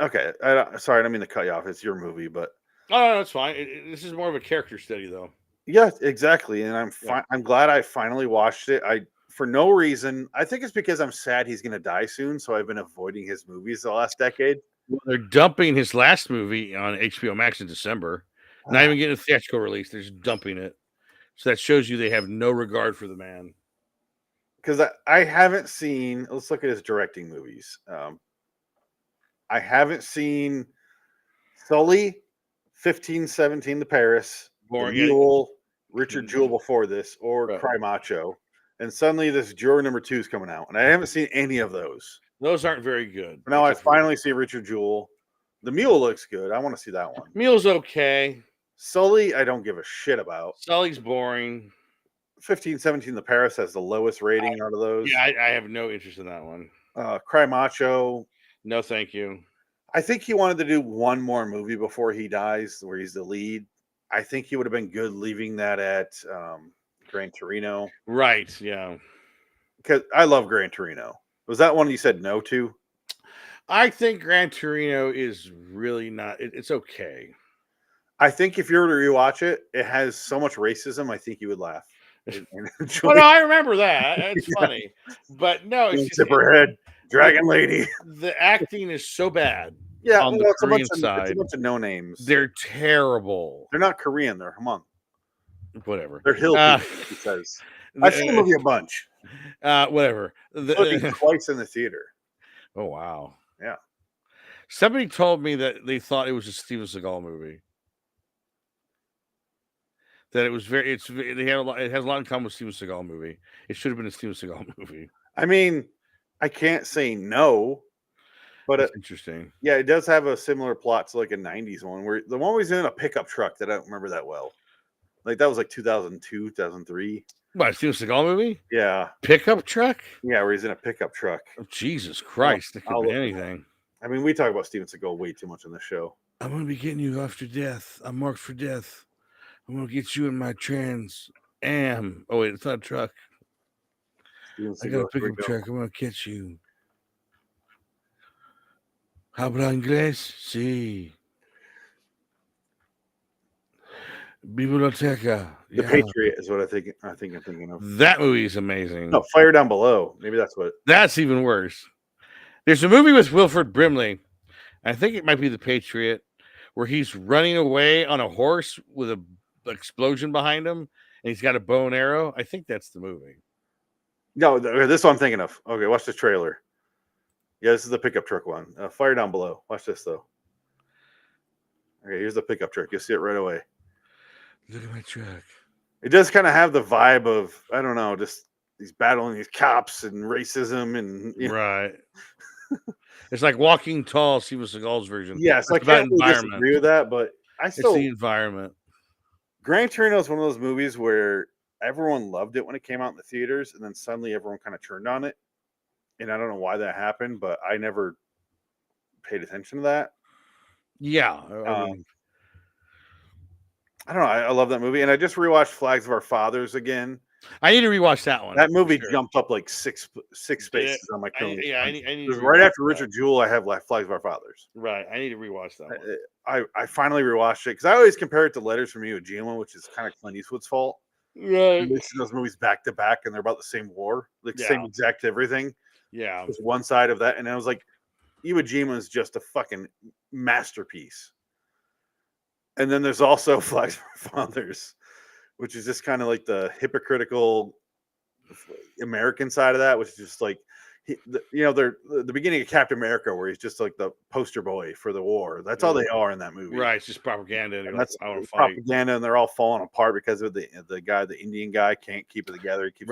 Speaker 1: okay. Sorry, I don't mean to cut you off. It's your movie, but
Speaker 2: no, that's fine. This is more of a character study, though.
Speaker 1: Yeah, exactly. And I'm glad I finally watched it. For no reason. I think it's because I'm sad he's going to die soon, so I've been avoiding his movies the last decade.
Speaker 2: Well, they're dumping his last movie on HBO Max in December. Not even getting a theatrical release. They're just dumping it. So that shows you they have no regard for the man.
Speaker 1: because I haven't seen. Let's look at his directing movies. I haven't seen Sully, 1517 to Paris, The
Speaker 2: Boring. Yeah.
Speaker 1: Mule, Richard Jewell before this, or
Speaker 2: Right.
Speaker 1: Cry Macho. And suddenly this Juror number 2 is coming out. And I haven't seen any of those.
Speaker 2: Those aren't very good.
Speaker 1: But now I finally see Richard Jewell. The Mule looks good. I want to see that one.
Speaker 2: Mule's okay.
Speaker 1: Sully, I don't give a shit about.
Speaker 2: Sully's boring.
Speaker 1: 1517 to Paris has the lowest rating out of those.
Speaker 2: Yeah, I have no interest in that one.
Speaker 1: Cry Macho.
Speaker 2: No, thank you.
Speaker 1: I think he wanted to do one more movie before he dies where he's the lead. I think he would have been good leaving that at Gran Torino.
Speaker 2: Right, yeah.
Speaker 1: Because I love Gran Torino. Was that one you said no to?
Speaker 2: I think Gran Torino is really not. It's okay.
Speaker 1: I think if you were to rewatch it, it has so much racism. I think you would laugh.
Speaker 2: Well, no, I remember that. It's funny, but no, it's just,
Speaker 1: Zipperhead, Dragon Lady.
Speaker 2: The acting is so bad.
Speaker 1: Yeah,
Speaker 2: on the Korean side,
Speaker 1: it's a bunch of no names.
Speaker 2: They're terrible.
Speaker 1: They're not Korean. They're Hmong.
Speaker 2: Whatever.
Speaker 1: They're hill people. He says. I've seen the movie a bunch.
Speaker 2: Whatever.
Speaker 1: Twice in the theater.
Speaker 2: Oh wow.
Speaker 1: Yeah.
Speaker 2: Somebody told me that they thought it was a Steven Seagal movie. That it was very. They had a lot. It has a lot in common with Steven Seagal movie. It should have been a Steven Seagal movie.
Speaker 1: I mean, I can't say no, but
Speaker 2: it's interesting.
Speaker 1: Yeah, it does have a similar plot to like a '90s one, where the one was in a pickup truck that I don't remember that well. Like that was like 2002, 2003.
Speaker 2: What, Steven Seagal movie?
Speaker 1: Yeah.
Speaker 2: Pickup truck?
Speaker 1: Yeah, where he's in a pickup truck.
Speaker 2: Oh, Jesus Christ! It could be anything.
Speaker 1: I mean, we talk about Steven Seagal way too much on this show.
Speaker 2: I'm gonna be getting you after death. I'm marked for death. I'm gonna get you in my Trans Am. Oh wait, it's not a truck. I got a pickup truck. I'm gonna catch you. Habla inglés? Sí. Biblioteca.
Speaker 1: The Patriot is what I'm thinking of.
Speaker 2: That movie is amazing.
Speaker 1: No, Fire Down Below. Maybe that's what.
Speaker 2: That's even worse. There's a movie with Wilford Brimley. I think it might be The Patriot, where he's running away on a horse with an explosion behind him, and he's got a bow and arrow. I think that's the movie.
Speaker 1: No, this is what I'm thinking of. Okay, watch the trailer. Yeah, this is the pickup truck one. Fire Down Below. Watch this, though. Okay, here's the pickup truck. You'll see it right away.
Speaker 2: Look at my truck.
Speaker 1: It does kind of have the vibe of, I don't know, just he's battling these cops and racism and
Speaker 2: right. It's like Walking Tall, Steven Seagal's version.
Speaker 1: Yes, I can't really disagree with that, but it's
Speaker 2: the environment.
Speaker 1: Gran Torino is one of those movies where everyone loved it when it came out in the theaters, and then suddenly everyone kind of turned on it. And I don't know why that happened, but I never paid attention to that.
Speaker 2: Yeah.
Speaker 1: I don't know. I love that movie. And I just rewatched Flags of Our Fathers again.
Speaker 2: I need to rewatch that one.
Speaker 1: That movie jumped up like six spaces on my phone.
Speaker 2: I need to
Speaker 1: right after Richard Jewell, I have Flags of Our Fathers.
Speaker 2: Right. I need to rewatch that one.
Speaker 1: I finally rewatched it because I always compare it to Letters from Iwo Jima, which is kind of Clint Eastwood's fault.
Speaker 2: Right.
Speaker 1: Those movies back to back, and they're about the same war, like same exact everything.
Speaker 2: Yeah.
Speaker 1: Just one side of that. And I was like, Iwo Jima is just a fucking masterpiece. And then there's also Flags of Our Fathers, which is just kind of like the hypocritical American side of that, which is just like, they're the beginning of Captain America, where he's just like the poster boy for the war. That's all they are in that movie.
Speaker 2: Right. It's just propaganda.
Speaker 1: And that's propaganda, and they're all falling apart because of the Indian guy can't keep it together. He keeps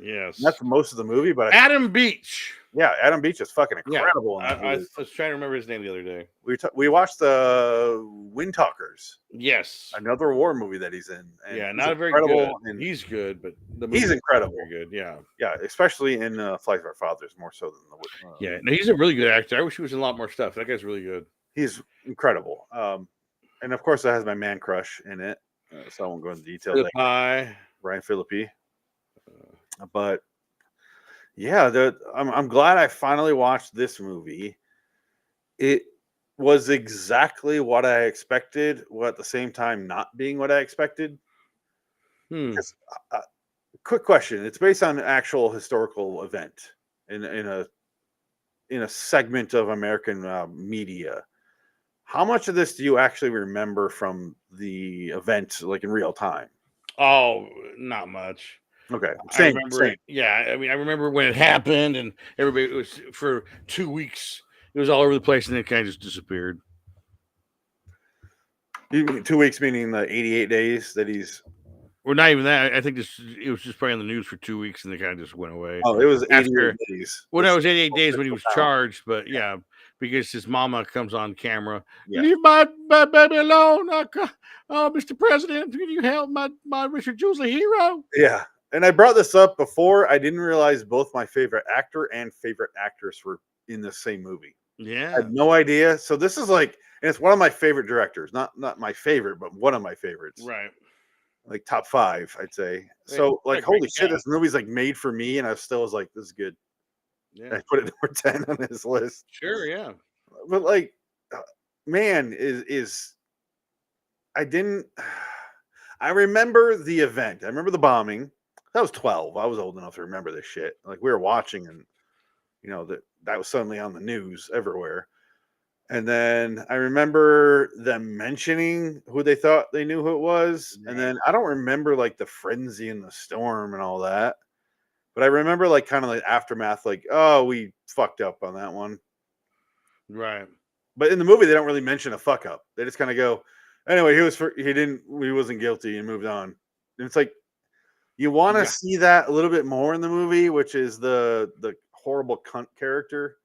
Speaker 2: yes.
Speaker 1: And that's most of the movie. But
Speaker 2: Adam Beach.
Speaker 1: Yeah, Adam Beach is fucking incredible.
Speaker 2: Yeah, I was trying to remember his name the other day.
Speaker 1: We watched the Wind Talkers.
Speaker 2: Yes,
Speaker 1: another war movie that he's in.
Speaker 2: And not very good. And he's good, but
Speaker 1: he's incredible.
Speaker 2: Very good. Yeah,
Speaker 1: especially in Flags of Our Fathers more so than
Speaker 2: the. No, he's a really good actor. I wish he was in a lot more stuff. That guy's really good.
Speaker 1: He's incredible. And of course, that has my man crush in it, so I won't go into details. Ryan Phillippe. But yeah, I'm glad I finally watched this movie. It was exactly what I expected, while at the same time not being what I expected. Quick question: it's based on an actual historical event in a segment of American media. How much of this do you actually remember from the event, like in real time?
Speaker 2: Oh, not much.
Speaker 1: Okay.
Speaker 2: I
Speaker 1: Same.
Speaker 2: remember
Speaker 1: Same.
Speaker 2: it. Yeah, I mean, I remember when it happened, and everybody it was for 2 weeks. It was all over the place, and then it kind of just disappeared.
Speaker 1: You mean 2 weeks, meaning the 88 days that he's.
Speaker 2: Or not even that. I think it was just probably on the news for 2 weeks, and they kind of just went away
Speaker 1: Oh, it was 88
Speaker 2: after.
Speaker 1: days.
Speaker 2: Well, no, it was 88 days when he was
Speaker 1: Count.
Speaker 2: charged, but yeah, because his mama comes on camera.
Speaker 1: Yeah.
Speaker 2: Leave my baby alone, Mr. President. Can you help my Richard Jewell's a hero?
Speaker 1: Yeah. And I brought this up before. I didn't realize both my favorite actor and favorite actress were in the same movie. I
Speaker 2: Yeah,
Speaker 1: had no idea. So this is like, and it's one of my favorite directors. Not my favorite, but one of my favorites.
Speaker 2: right.
Speaker 1: Like top 5, I'd say.
Speaker 2: Yeah,
Speaker 1: So like,
Speaker 2: a great
Speaker 1: holy shit,
Speaker 2: guy.
Speaker 1: this movie's like made for me, and I still was like, this is good.
Speaker 2: Yeah,
Speaker 1: I put it number 10 on his list.
Speaker 2: sure. Yeah,
Speaker 1: But like, man, is I didn't. I remember the event. I remember the bombing. I was 12. I was old enough to remember this shit. Like we were watching, and that was suddenly on the news everywhere. And then I remember them mentioning who they thought they knew who it was. And
Speaker 2: right.
Speaker 1: then I don't remember like the frenzy and the storm and all that. But I remember like kind of like aftermath, like, oh, we fucked up on that one.
Speaker 2: Right.
Speaker 1: But in the movie, they don't really mention a fuck up. They just kind of go, anyway, he wasn't guilty and moved on. And it's like you want to
Speaker 2: Yeah.
Speaker 1: see that a little bit more in the movie, which is the horrible cunt character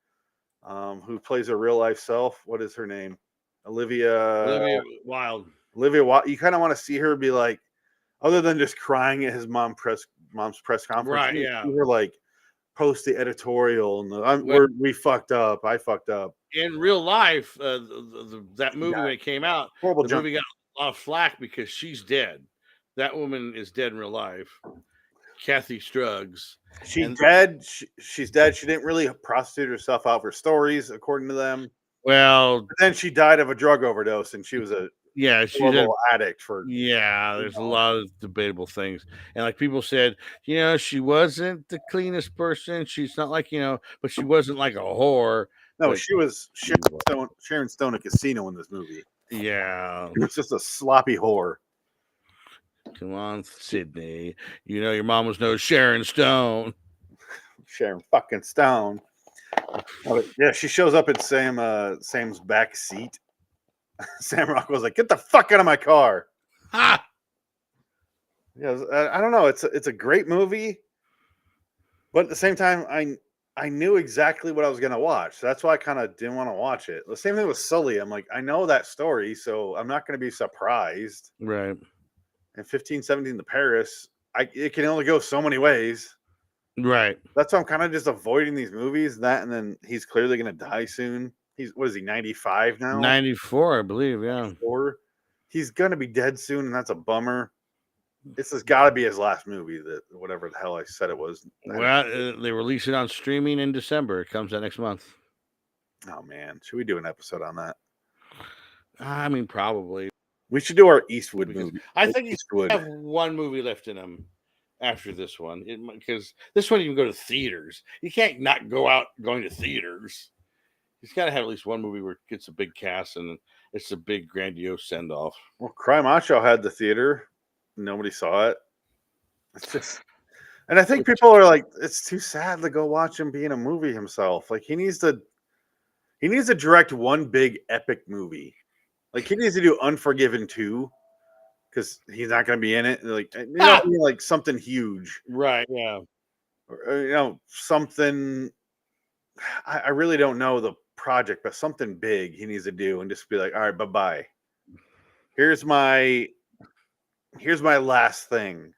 Speaker 1: who plays her real life self. What is her name? Olivia
Speaker 2: Olivia Wilde.
Speaker 1: Watt. You kind of want to see her be like, other than just crying at his mom's press conference,
Speaker 2: Right.
Speaker 1: you
Speaker 2: Yeah.
Speaker 1: see her like post the editorial and
Speaker 2: Well,
Speaker 1: we fucked up. I fucked up.
Speaker 2: in real life, that movie
Speaker 1: Yeah,
Speaker 2: when it came out,
Speaker 1: horrible
Speaker 2: the
Speaker 1: jump.
Speaker 2: movie got a lot of flack because she's dead. That woman is dead in real life. Kathy Struggs.
Speaker 1: She's
Speaker 2: And
Speaker 1: dead. She's dead. She didn't really prostitute herself out for stories, according to them.
Speaker 2: well,
Speaker 1: But then she died of a drug overdose, and she was a
Speaker 2: yeah, she's a
Speaker 1: horrible addict for.
Speaker 2: yeah. There's a lot of debatable things, and like people said, she wasn't the cleanest person. She's not like but she wasn't like a whore.
Speaker 1: No,
Speaker 2: But
Speaker 1: she was Sharon Stone at Casino in this movie.
Speaker 2: yeah,
Speaker 1: It was just a sloppy whore.
Speaker 2: come on, Sydney. Your mom was no Sharon Stone.
Speaker 1: Sharon fucking Stone. Yeah, she shows up in Sam's back seat. Sam Rockwell's like, "Get the fuck out of my car."
Speaker 2: Ha!
Speaker 1: Yeah, I don't know. It's a great movie, but at the same time, I knew exactly what I was gonna watch. So that's why I kind of didn't want to watch it. The same thing with Sully. I'm like, I know that story, so I'm not gonna be surprised.
Speaker 2: Right.
Speaker 1: And 1517 to Paris, it can only go so many ways.
Speaker 2: Right.
Speaker 1: That's why I'm kind of just avoiding these movies. That and then he's clearly gonna die soon. What is he, 95 now?
Speaker 2: 94, I believe. Yeah.
Speaker 1: Or he's gonna be dead soon, and that's a bummer. This has got to be his last movie. That whatever the hell I said it was.
Speaker 2: Well, they release it on streaming in December. It comes out next month.
Speaker 1: Oh man, should we do an episode on that?
Speaker 2: I mean, probably.
Speaker 1: We should do our Eastwood
Speaker 2: Because
Speaker 1: movie.
Speaker 2: I think
Speaker 1: Eastwood.
Speaker 2: have one movie left in him after this one. Because this one even go to theaters. You can't not go out going to theaters. He's got to have at least one movie where it gets a big cast and it's a big grandiose send off.
Speaker 1: Well, Cry Macho had the theater. Nobody saw it. It's just, and I think people are like, it's too sad to go watch him be in a movie himself. Like he needs to direct one big epic movie. Like he needs to do Unforgiven 2 because he's not going to be in it. Like like something huge,
Speaker 2: Right? Yeah.
Speaker 1: Or, something. I really don't know the project, but something big he needs to do, and just be like, all right, bye bye. Here's my last thing.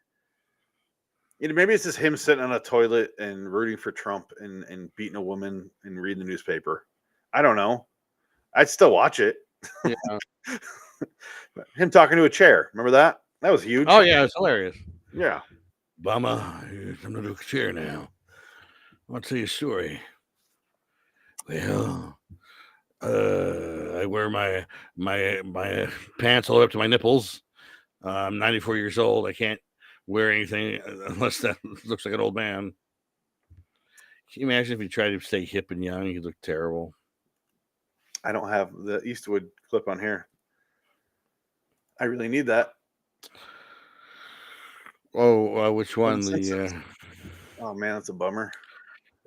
Speaker 1: Maybe it's just him sitting on a toilet and rooting for Trump and beating a woman and reading the newspaper. I don't know. I'd still watch it.
Speaker 2: Yeah.
Speaker 1: Him talking to a chair. Remember that? That was huge.
Speaker 2: Oh yeah, it's hilarious.
Speaker 1: Yeah.
Speaker 2: Bama, I'm gonna do a chair now. I'll tell you a story. Well, I wear my pants all the way up to my nipples. I'm 94 years old. I can't wear anything unless that looks like an old man. Can you imagine if he tried to stay hip and young? He'd look terrible.
Speaker 1: I don't have the Eastwood clip on here. I really need that.
Speaker 2: Oh, which
Speaker 1: Oh,
Speaker 2: one?
Speaker 1: the
Speaker 2: The
Speaker 1: Simpsons. Oh man, that's a bummer.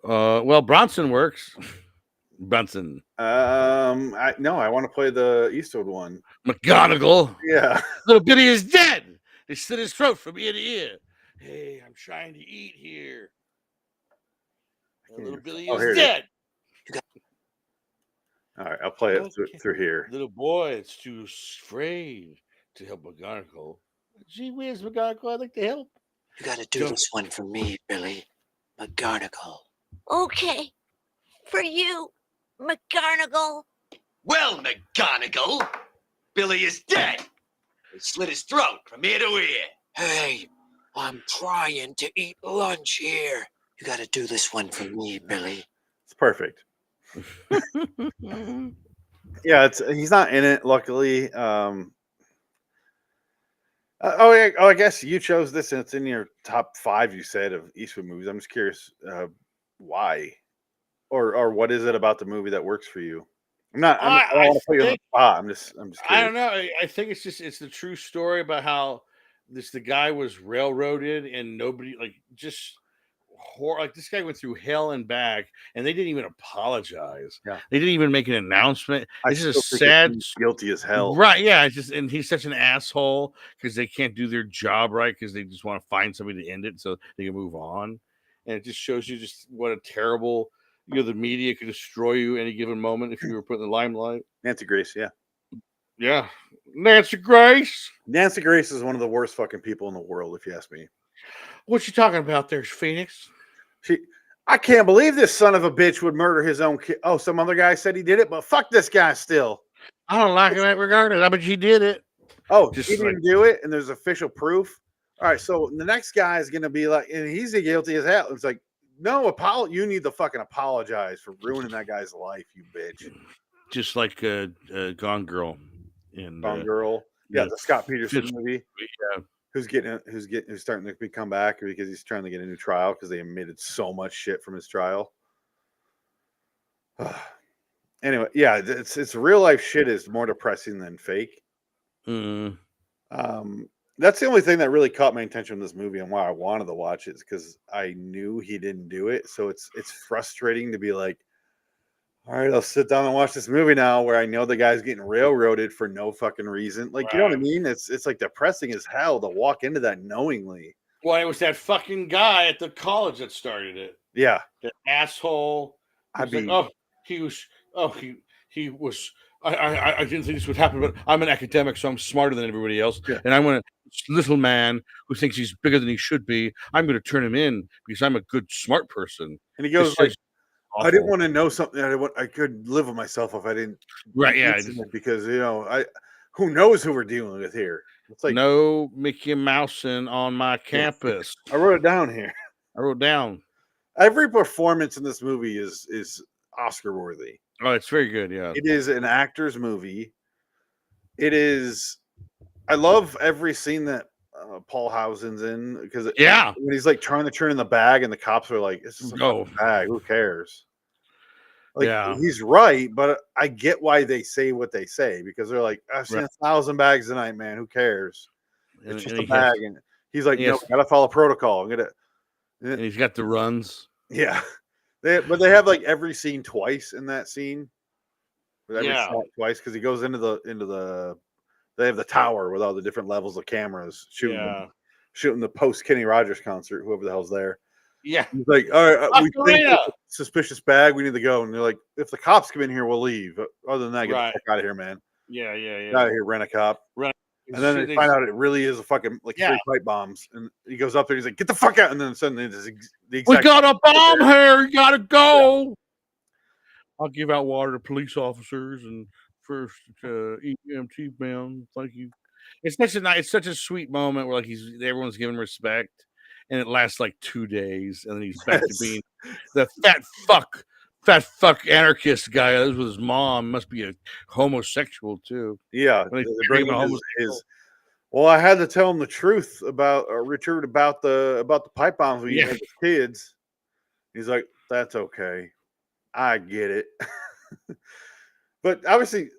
Speaker 2: well, Bronson works. Brunson.
Speaker 1: I want to play the Eastwood one.
Speaker 2: McGonagall.
Speaker 1: Yeah.
Speaker 2: Little Billy is dead. They slit his throat from ear to ear. Hey, I'm trying to eat here. Little Billy
Speaker 1: Oh,
Speaker 2: is
Speaker 1: here it is.
Speaker 2: dead.
Speaker 1: All right, I'll play it
Speaker 2: Okay.
Speaker 1: through here.
Speaker 2: Little boy, it's too afraid to help McGonagall. Gee whiz, McGonagall, I'd like to help.
Speaker 3: You gotta do this one for me, Billy. McGonagall.
Speaker 4: Okay. For you, McGonagall.
Speaker 3: Well, McGonagall, Billy is dead. They slit his throat from ear to ear. Hey, I'm trying to eat lunch here. You gotta do this one for me, Billy.
Speaker 1: It's perfect. Yeah, he's not in it, luckily. I guess you chose this, and it's in your top 5. You said of Eastwood movies. I'm just curious why, or what is it about the movie that works for you? I don't want to put you on the spot. I'm just curious.
Speaker 2: I don't know. I think it's the true story about how the guy was railroaded and nobody like this guy went through hell and back and they didn't even apologize.
Speaker 1: Yeah.
Speaker 2: They didn't even make an announcement. It's just a
Speaker 1: still think
Speaker 2: sad,
Speaker 1: he's guilty as hell.
Speaker 2: right? Yeah, it's just, and he's such an asshole because they can't do their job right because they just want to find somebody to end it so they can move on. And it just shows you just what a terrible, the media could destroy you any given moment if you were put in the limelight.
Speaker 1: Nancy Grace, yeah.
Speaker 2: Yeah. Nancy Grace.
Speaker 1: Nancy Grace is one of the worst fucking people in the world, if you ask me.
Speaker 2: What you talking about there, Phoenix?
Speaker 1: I can't believe this son of a bitch would murder his own kid. Oh, some other guy said he did it, but fuck this guy still.
Speaker 2: I don't like him regardless. But he did it.
Speaker 1: Oh, he didn't do it, and there's official proof. All right, so the next guy is going to be like, and he's guilty as hell. It's like, no, you need to fucking apologize for ruining that guy's life, you bitch.
Speaker 2: Just like Gone Girl.
Speaker 1: Gone Girl. Yeah, the Scott Peterson movie.
Speaker 2: Yeah.
Speaker 1: Who's starting to come back because he's trying to get a new trial because they admitted so much shit from his trial. Anyway, yeah, it's real life shit is more depressing than fake. That's the only thing that really caught my attention in this movie and why I wanted to watch it is because I knew he didn't do it. So it's frustrating to be like, all right, I'll sit down and watch this movie now where I know the guy's getting railroaded for no fucking reason. Like, right. You know what I mean? It's like depressing as hell to walk into that knowingly.
Speaker 2: Well, it was that fucking guy at the college that started it.
Speaker 1: Yeah.
Speaker 2: The asshole. He was I didn't think this would happen, but I'm an academic, so I'm smarter than everybody else. Yeah. And I'm going to, this little man who thinks he's bigger than he should be, I'm going to turn him in because I'm a good, smart person.
Speaker 1: And he goes like, awful. I didn't want to know something. I could live with myself if I didn't.
Speaker 2: Right? Yeah.
Speaker 1: Because who knows who we're dealing with here?
Speaker 2: It's like no Mickey Mousing on my campus.
Speaker 1: I wrote it down here.
Speaker 2: I wrote down
Speaker 1: every performance in this movie is Oscar worthy.
Speaker 2: Oh, it's very good. Yeah,
Speaker 1: it is an actor's movie. It is. I love every scene that Paul Hausen's in because when he's like trying to turn in the bag and the cops are like, "This is a bag. Who cares?" Like, he's right, but I get why they say what they say because they're like, "I've seen 1,000 bags tonight, man. Who cares? It's just a bag." And he's like, "No, gotta follow protocol.
Speaker 2: And he's got the runs.
Speaker 1: Yeah, but they have like every scene twice in that scene. Shot twice because he goes into the. They have the tower with all the different levels of cameras shooting the post Kenny Rogers concert. Whoever the hell's there.
Speaker 2: Yeah,
Speaker 1: he's like, all right, we think it's a suspicious bag. We need to go. And they're like, if the cops come in here, we'll leave. Other than that, get the fuck out of here, man.
Speaker 2: Yeah.
Speaker 1: Get out of here, rent a cop.
Speaker 2: Right.
Speaker 1: And then they find out it really is a fucking 3 pipe bombs. And he goes up there. He's like, get the fuck out. And then suddenly we
Speaker 2: got a bomb here. You gotta go. Yeah. I'll give out water to police officers and first EMT man. Thank you. It's such a sweet moment where everyone's giving respect. And it lasts like 2 days, and then he's back to being the fat fuck anarchist guy. That was with his mom. Must be a homosexual too.
Speaker 1: Yeah, well, I had to tell him the truth about Richard about the pipe bombs we had as kids. He's like, "That's okay, I get it." But obviously,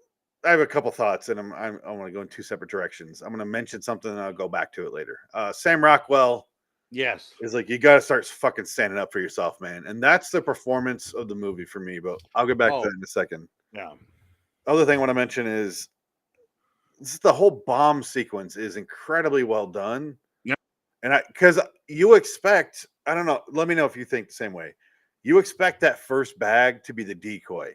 Speaker 1: I have a couple thoughts, and I want to go in two separate directions. I'm going to mention something, and I'll go back to it later. Sam Rockwell
Speaker 2: Yes.
Speaker 1: is like, you got to start fucking standing up for yourself, man, and that's the performance of the movie for me. But I'll get back to that in a second.
Speaker 2: Yeah.
Speaker 1: Other thing I want to mention is the whole bomb sequence is incredibly well done.
Speaker 2: Yep.
Speaker 1: And because you expect, I don't know, let me know if you think the same way. You expect that first bag to be the decoy.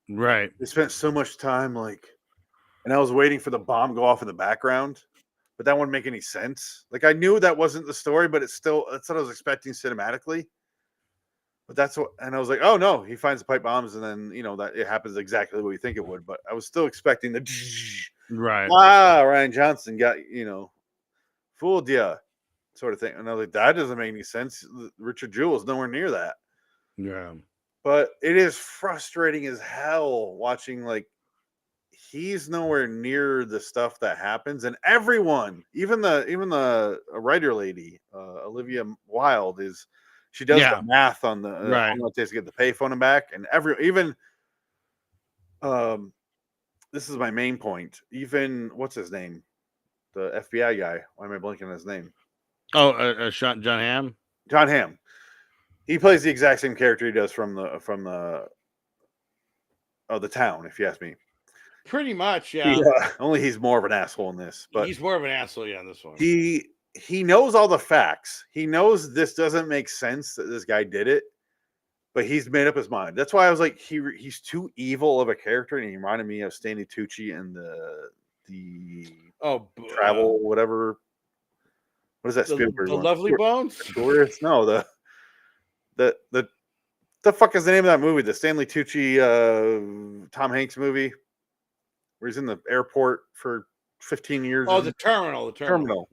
Speaker 2: Right.
Speaker 1: They spent so much time and I was waiting for the bomb to go off in the background, but that wouldn't make any sense. Like, I knew that wasn't the story, but that's what I was expecting cinematically. But that's what, and I was like, oh no, he finds the pipe bombs, and then that it happens exactly the way you think it would. But I was still expecting the
Speaker 2: right.
Speaker 1: Ryan Johnson got fooled you sort of thing. And I was like, that doesn't make any sense. Richard Jewell is nowhere near that.
Speaker 2: Yeah.
Speaker 1: But it is frustrating as hell watching, like, he's nowhere near the stuff that happens, and everyone, even the writer lady, Olivia Wilde, she does the math on the how long it takes to get the payphone back, and even this is my main point. Even what's his name, the FBI guy? Why am I blanking on his name?
Speaker 2: Oh, John Hamm.
Speaker 1: John Hamm. He plays the exact same character he does from the town, if you ask me.
Speaker 2: Pretty much, yeah.
Speaker 1: Only he's more of an asshole in this. But
Speaker 2: he's more of an asshole, in this one.
Speaker 1: He knows all the facts. He knows this doesn't make sense that this guy did it, but he's made up his mind. That's why I was like, he's too evil of a character, and he reminded me of Stanley Tucci and the travel whatever. What is that Spielberg
Speaker 2: the
Speaker 1: one?
Speaker 2: Lovely Bones?
Speaker 1: Tourist? No, the fuck is the name of that movie? The Stanley Tucci Tom Hanks movie where he's in the airport for 15 years.
Speaker 2: Oh, the Terminal. The Terminal.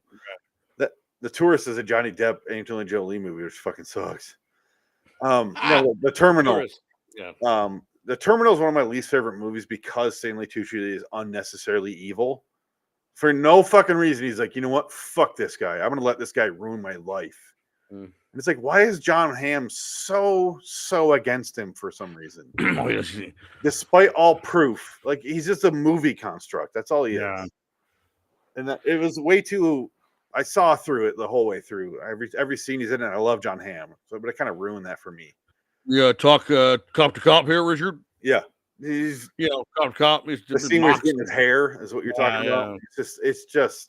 Speaker 1: Okay. The Tourist is a Johnny Depp, Angelina Jolie movie, which fucking sucks. No, the Terminal.
Speaker 2: Tourist. Yeah.
Speaker 1: The Terminal is one of my least favorite movies because Stanley Tucci is unnecessarily evil. For no fucking reason, he's like, you know what? Fuck this guy. I'm going to let this guy ruin my life. Mm. And it's like, why is John Hamm so against him for some reason? Despite all proof. Like, he's just a movie construct. That's all he is. And it was way too... I saw through it the whole way through. Every scene he's in, and I love John Hamm. But it kind of ruined that for me.
Speaker 2: Yeah, talk to cop here, Richard.
Speaker 1: Yeah. He's
Speaker 2: cop.
Speaker 1: The scene where he's getting his hair is what you're talking about. It's just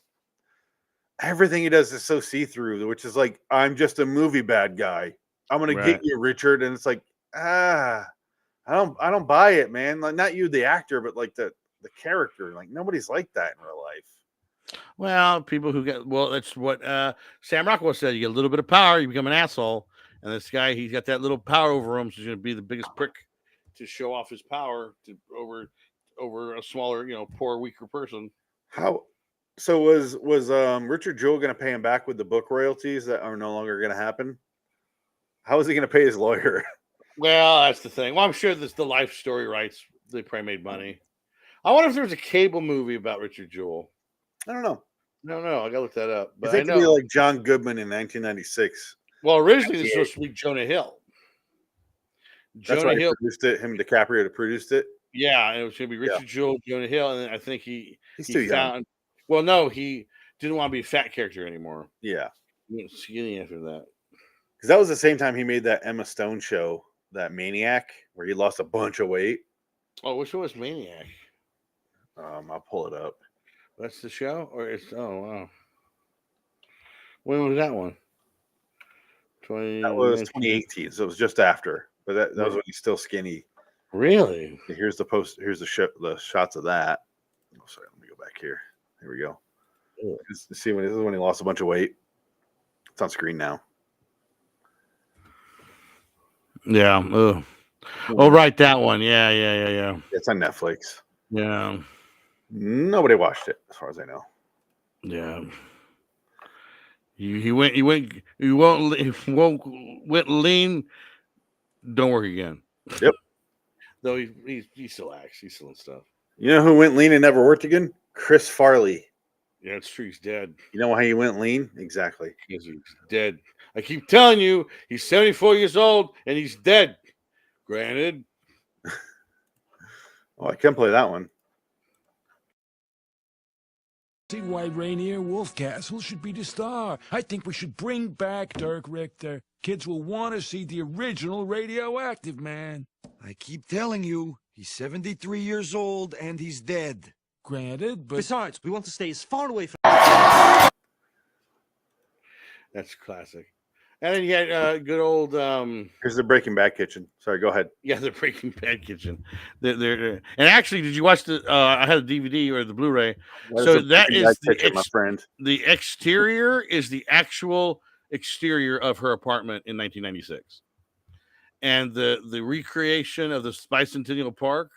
Speaker 1: everything he does is so see-through, which is like, I'm just a movie bad guy. I'm gonna get you, Richard, and it's like, I don't buy it, man. Like, not you, the actor, but like the character. Like, nobody's like that in real life.
Speaker 2: Well, people who that's what Sam Rockwell said. You get a little bit of power, you become an asshole. And this guy, he's got that little power over him, so he's gonna be the biggest prick to show off his power over a smaller, poor, weaker person.
Speaker 1: So was Richard Jewell going to pay him back with the book royalties that are no longer going to happen? How is he going to pay his lawyer?
Speaker 2: Well, that's the thing. Well, I'm sure the life story rights, they probably made money. I wonder if there was a cable movie about Richard Jewell.
Speaker 1: I don't know.
Speaker 2: No, I gotta look that up. But
Speaker 1: I know it'd be like John Goodman in 1996.
Speaker 2: Well, originally this was supposed to be Jonah Hill.
Speaker 1: That's why he produced it. Him and DiCaprio produced it.
Speaker 2: Yeah, and it was going to be Richard Jewell, Jonah Hill, and then I think he's
Speaker 1: too young.
Speaker 2: Well, no, he didn't want to be a fat character anymore.
Speaker 1: Yeah,
Speaker 2: he went skinny after that.
Speaker 1: Because that was the same time he made that Emma Stone show, that Maniac, where he lost a bunch of weight.
Speaker 2: Oh, which one was Maniac?
Speaker 1: I'll pull it up.
Speaker 2: That's the show, or it's wow. When was that one?
Speaker 1: That was 2018, so it was just after. But that was when he's still skinny.
Speaker 2: Really?
Speaker 1: Here's the post. Here's the shots of that. Oh, sorry, let me go back here. Here we go. See, this is when he lost a bunch of weight. It's on screen now.
Speaker 2: Yeah. Oh, right, that one. Yeah.
Speaker 1: It's on Netflix.
Speaker 2: Yeah.
Speaker 1: Nobody watched it, as far as I know.
Speaker 2: Yeah. He went lean. Don't work again.
Speaker 1: Yep.
Speaker 2: Though he still acts. He's still in stuff.
Speaker 1: You know who went lean and never worked again? Chris Farley.
Speaker 2: Yeah, it's true. He's dead.
Speaker 1: You know why he went lean? Exactly.
Speaker 2: Because he's dead. I keep telling you, he's 74 years old and he's dead. Granted.
Speaker 1: Oh, I can play that one.
Speaker 5: See why Rainier Wolfcastle should be the star. I think we should bring back Dirk Richter. Kids will want to see the original Radioactive Man.
Speaker 6: I keep telling you, he's 73 years old and he's dead.
Speaker 5: Granted, but...
Speaker 7: Besides, we want to stay as far away from...
Speaker 2: That's classic. And then you had good old...
Speaker 1: Here's the Breaking Bad kitchen. Sorry, go ahead.
Speaker 2: Yeah, the Breaking Bad kitchen. And actually, did you watch the... I had a DVD or the Blu-ray. So that is
Speaker 1: kitchen, my friend.
Speaker 2: The exterior is the actual exterior of her apartment in 1996. And the recreation of the Bicentennial Park,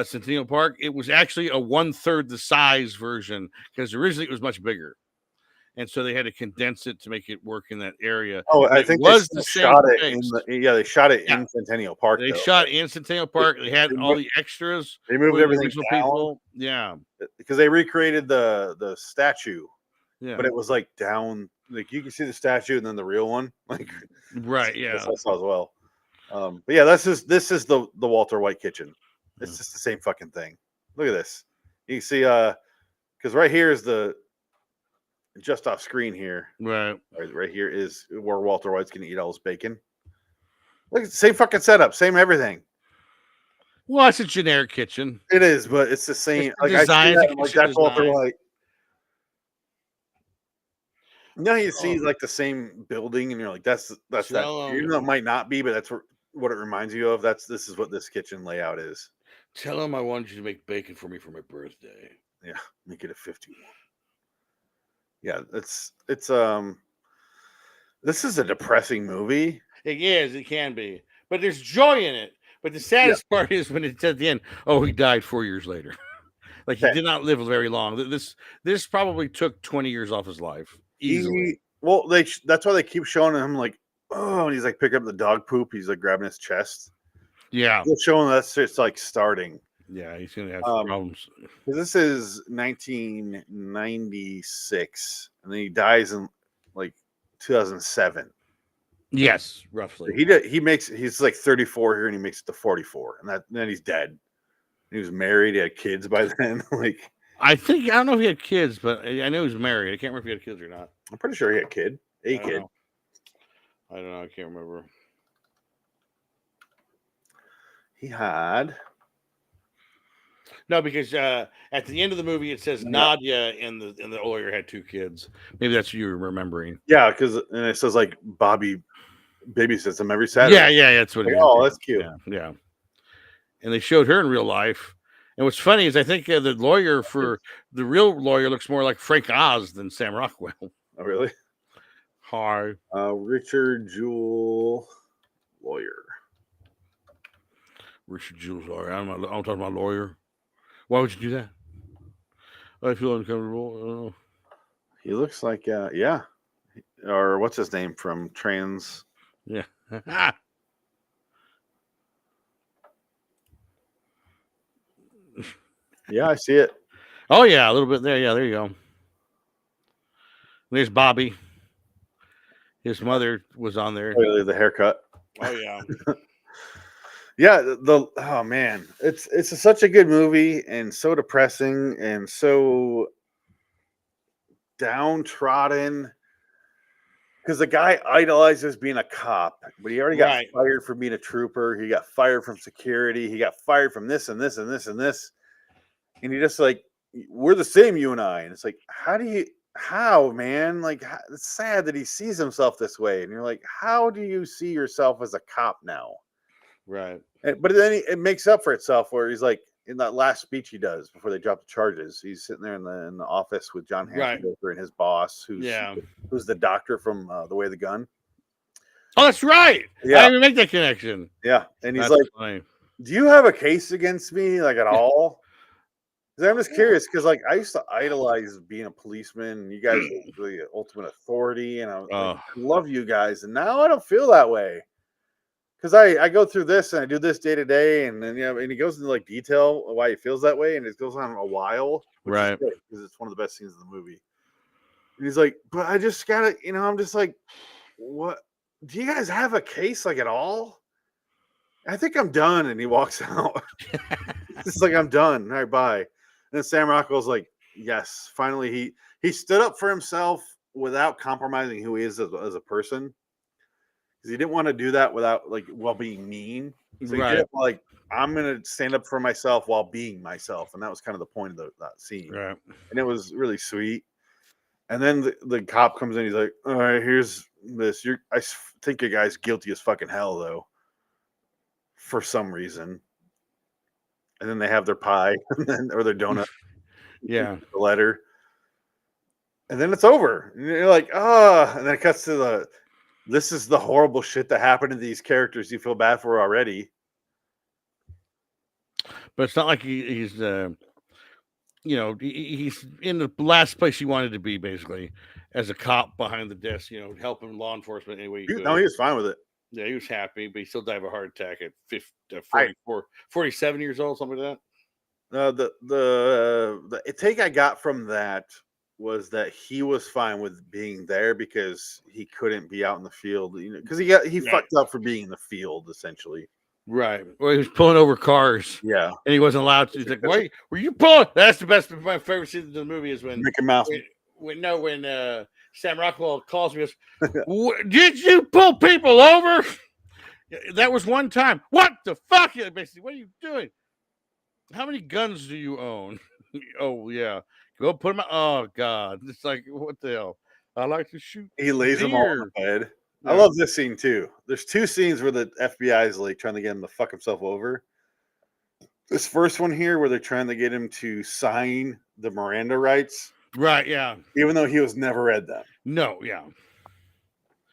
Speaker 2: Centennial Park, it was actually a 1/3 the size version because originally it was much bigger. And so they had to condense it to make it work in that area.
Speaker 1: Oh, I think
Speaker 2: was
Speaker 1: they
Speaker 2: the
Speaker 1: shot it
Speaker 2: place.
Speaker 1: they shot it in Centennial Park.
Speaker 2: They shot in Centennial Park. They had all the extras.
Speaker 1: They moved everything down.
Speaker 2: People. Yeah,
Speaker 1: because they recreated the statue.
Speaker 2: Yeah,
Speaker 1: but it was like down. Like you can see the statue and then the real one. Like
Speaker 2: right, yeah,
Speaker 1: I saw as well. But yeah, this is the Walter White kitchen. It's just the same fucking thing. Look at this. You can see because right here is the just off screen here.
Speaker 2: Right
Speaker 1: here is where Walter White's gonna eat all his bacon. Look, it's the same fucking setup, same everything.
Speaker 2: Well, it's a generic kitchen.
Speaker 1: It is, but it's the same.
Speaker 2: It's
Speaker 1: like
Speaker 2: design,
Speaker 1: I see that, like that's Walter
Speaker 2: design.
Speaker 1: White. No, you see like the same building, and you're like, that's that. Even though it might not be, but that's what it reminds you of. This is what this kitchen layout is.
Speaker 2: Tell him I wanted you to make bacon for me for my birthday.
Speaker 1: Yeah, make it a 51. Yeah, it's this is a depressing movie.
Speaker 2: It is, it can be, but there's joy in it. But the saddest part is when it's at the end. Oh, he died 4 years later. Like he did not live very long. This probably took 20 years off his life easily.
Speaker 1: That's why they keep showing him like, oh, and he's like picking up the dog poop. He's like grabbing his chest. Yeah, they're showing that's just like starting.
Speaker 2: Yeah, he's gonna have problems.
Speaker 1: This is 1996, and then he dies in like 2007.
Speaker 2: Yes, roughly.
Speaker 1: He's like 34 here, and he makes it to 44, and then he's dead. He was married. He had kids by then. Like
Speaker 2: I don't know if he had kids, but I know he was married. I can't remember if he had kids or not.
Speaker 1: I'm pretty sure he had a kid.
Speaker 2: I don't know. I can't remember.
Speaker 1: He had.
Speaker 2: No, because at the end of the movie it says Nadia and the lawyer had 2 kids. Maybe that's what you were remembering.
Speaker 1: Yeah, because and it says like Bobby babysits him every Saturday.
Speaker 2: Yeah, that's what.
Speaker 1: Like, oh, that's cute.
Speaker 2: Yeah. And they showed her in real life. And what's funny is I think the lawyer for the real lawyer looks more like Frank Oz than Sam Rockwell.
Speaker 1: Oh, really?
Speaker 2: Hi.
Speaker 1: Richard Jewell, lawyer.
Speaker 2: Richard Jewell's lawyer. I'm talking about lawyer. Why would you do that? I feel uncomfortable. I don't know.
Speaker 1: He looks like, yeah. Or what's his name from Trans?
Speaker 2: Yeah.
Speaker 1: Yeah, I see it.
Speaker 2: Oh, yeah, a little bit there. Yeah, there you go. There's Bobby. His mother was on there.
Speaker 1: Oh, the haircut.
Speaker 2: Oh, yeah.
Speaker 1: Yeah, oh man, it's such a good movie and so depressing and so downtrodden because the guy idolizes being a cop, but he already got fired for being a trooper. He got fired from security. He got fired from this and this and this and this, and he just like, we're the same, you and I. And it's like, how man? Like, it's sad that he sees himself this way, and you're like, how do you see yourself as a cop now?
Speaker 2: Right.
Speaker 1: But then it makes up for itself where he's like in that last speech he does before they drop the charges. He's sitting there in the office with John Hancock and his boss, who's the doctor from The Way of the Gun.
Speaker 2: Oh, that's right.
Speaker 1: Yeah.
Speaker 2: I didn't even make that connection.
Speaker 1: Yeah. And he's like, funny. Do you have a case against me, like at all? Because I'm just curious, because like I used to idolize being a policeman. You guys are the ultimate authority, and I love you guys. And now I don't feel that way. Because I go through this and I do this day to day, and then and he goes into like detail of why he feels that way, and it goes on a while, right? Because it's one of the best scenes in the movie. And he's like, "But I just gotta, I'm just like, what? Do you guys have a case like at all? I think I'm done." And he walks out. It's like, "I'm done. All right, bye." And then Sam Rockwell's like, yes, finally he stood up for himself without compromising who he is as a person. Because he didn't want to do that without while being mean. So he did
Speaker 2: Right.
Speaker 1: it I'm gonna stand up for myself while being myself, and that was kind of the point of that scene.
Speaker 2: Right.
Speaker 1: And it was really sweet. And then the cop comes in. He's like, "All right, here's this. I think your guy's guilty as fucking hell, though, for some reason." And then they have their pie, or their donut,
Speaker 2: Yeah.
Speaker 1: the letter, and then it's over. And you're like, "Ah!" And then it cuts to this is the horrible shit that happened to these characters you feel bad for already.
Speaker 2: But it's not like he's he's in the last place he wanted to be, basically, as a cop behind the desk, helping law enforcement any way he could.
Speaker 1: No, he was fine with it.
Speaker 2: Yeah, he was happy, but he still died of a heart attack at 47 years old, something like
Speaker 1: that. The take I got from that was that he was fine with being there because he couldn't be out in the field, because he fucked up for being in the field, essentially.
Speaker 2: Right. Well, he was pulling over cars.
Speaker 1: Yeah.
Speaker 2: And he wasn't allowed to. He's like, wait, were you pulling? That's the best. My favorite scene of the movie is when
Speaker 1: Mickey Mouse.
Speaker 2: When Sam Rockwell calls me, goes, did you pull people over? That was one time. What the fuck? Basically, what are you doing? How many guns do you own? Oh, yeah. Go put them out. Oh, God. It's like, what the hell? I like to shoot.
Speaker 1: He lays them all on the bed. Yeah. I love this scene, too. There's two scenes where the FBI is trying to get him to fuck himself over. This first one here where they're trying to get him to sign the Miranda rights.
Speaker 2: Right, yeah.
Speaker 1: Even though he was never read them.
Speaker 2: No, yeah.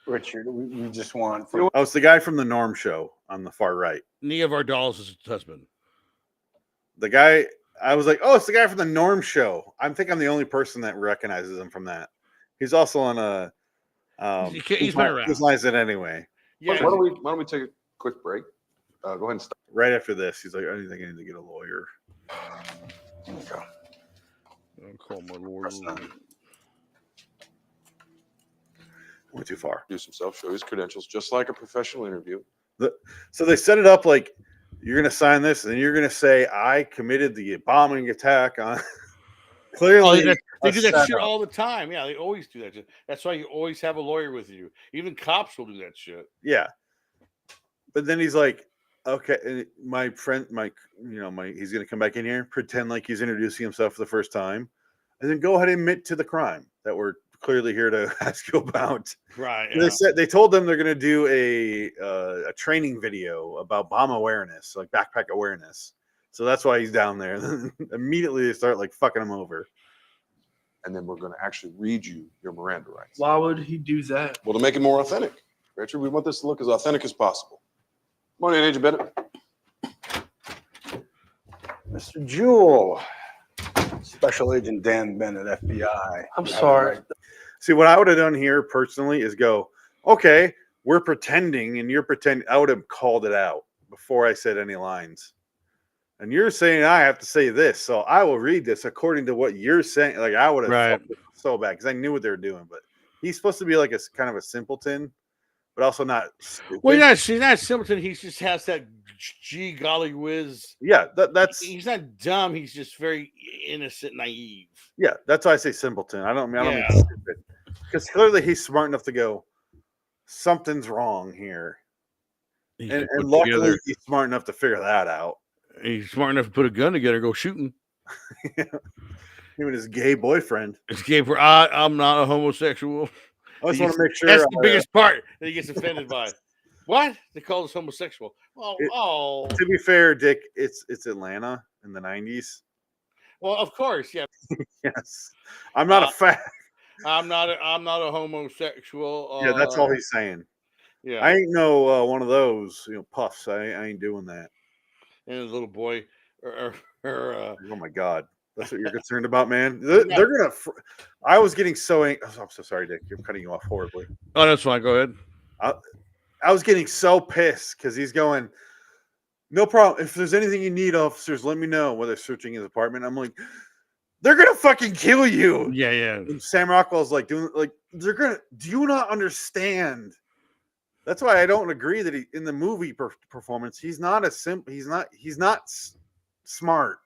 Speaker 8: Richard, we just want...
Speaker 1: Oh, it's the guy from the Norm Show on the far right.
Speaker 2: Nia Vardalos is his husband.
Speaker 1: The guy... I was like, oh, it's the guy from the Norm Show. I think I'm the only person that recognizes him from that. He's also on a...
Speaker 2: he's been around.
Speaker 1: Whose Line Is It Anyway?
Speaker 9: Yeah. Why don't we take a quick break? Go ahead and start.
Speaker 1: Right after this, he's like, I think I need to get a lawyer.
Speaker 8: There we go.
Speaker 2: I'll call my lawyer.
Speaker 1: Went too far.
Speaker 9: Introduce himself, show his credentials, just like a professional interview.
Speaker 1: So they set it up like, you're going to sign this, and you're going to say, I committed the bombing attack on... Clearly,
Speaker 2: they do that shit all the time. Yeah, they always do that shit. That's why you always have a lawyer with you. Even cops will do that shit.
Speaker 1: Yeah. But then he's like, okay, my friend, he's going to come back in here, pretend like he's introducing himself for the first time, and then go ahead and admit to the crime that we're clearly here to ask you about.
Speaker 2: Right.
Speaker 1: Yeah. They told them they're going to do a training video about bomb awareness, like backpack awareness. So that's why he's down there. Then immediately they start fucking him over.
Speaker 9: And then we're going to actually read you your Miranda rights.
Speaker 10: Why would he do that?
Speaker 9: Well, to make it more authentic. Richard, we want this to look as authentic as possible. Morning, Agent Bennett.
Speaker 8: Mr. Jewell, Special Agent Dan Bennett, FBI.
Speaker 10: I'm sorry.
Speaker 1: See, what I would have done here personally is go, okay, we're pretending and you're pretending. I would have called it out before I said any lines. And you're saying I have to say this, so I will read this according to what you're saying. I would have felt so bad because I knew what they were doing. But he's supposed to be like a kind of a simpleton, but also not stupid.
Speaker 2: Well, yeah, she's not simpleton. He just has that gee golly whiz.
Speaker 1: Yeah, that's.
Speaker 2: He's not dumb. He's just very innocent, naive.
Speaker 1: Yeah, that's why I say simpleton. I don't mean stupid, because clearly he's smart enough to go, something's wrong here, and luckily he's smart enough to figure that out.
Speaker 2: He's smart enough to put a gun together and go shooting.
Speaker 1: Yeah. Him and his gay boyfriend.
Speaker 2: It's gay for I'm not a homosexual.
Speaker 1: I just want to make sure
Speaker 2: that's the biggest part that he gets offended by. What? They call us homosexual. To
Speaker 1: be fair, Dick, it's Atlanta in the 90s.
Speaker 2: Well, of course, yeah.
Speaker 1: Yes. I'm not a fan.
Speaker 2: I'm not a homosexual.
Speaker 1: Yeah, that's all he's saying.
Speaker 2: Yeah.
Speaker 1: I ain't no one of those, puffs. I ain't doing that.
Speaker 2: And the little boy
Speaker 1: oh my God. That's what you're concerned about, man. They're gonna. I was getting so angry. I'm so sorry, Dick. I'm cutting you off horribly.
Speaker 2: Oh, that's fine. Go ahead.
Speaker 1: I was getting so pissed because he's going, no problem. If there's anything you need, officers, let me know. While they're searching his apartment, I'm like, they're gonna fucking kill you.
Speaker 2: Yeah, yeah.
Speaker 1: And Sam Rockwell's they're gonna. Do you not understand? That's why I don't agree that in the movie performance, he's not smart.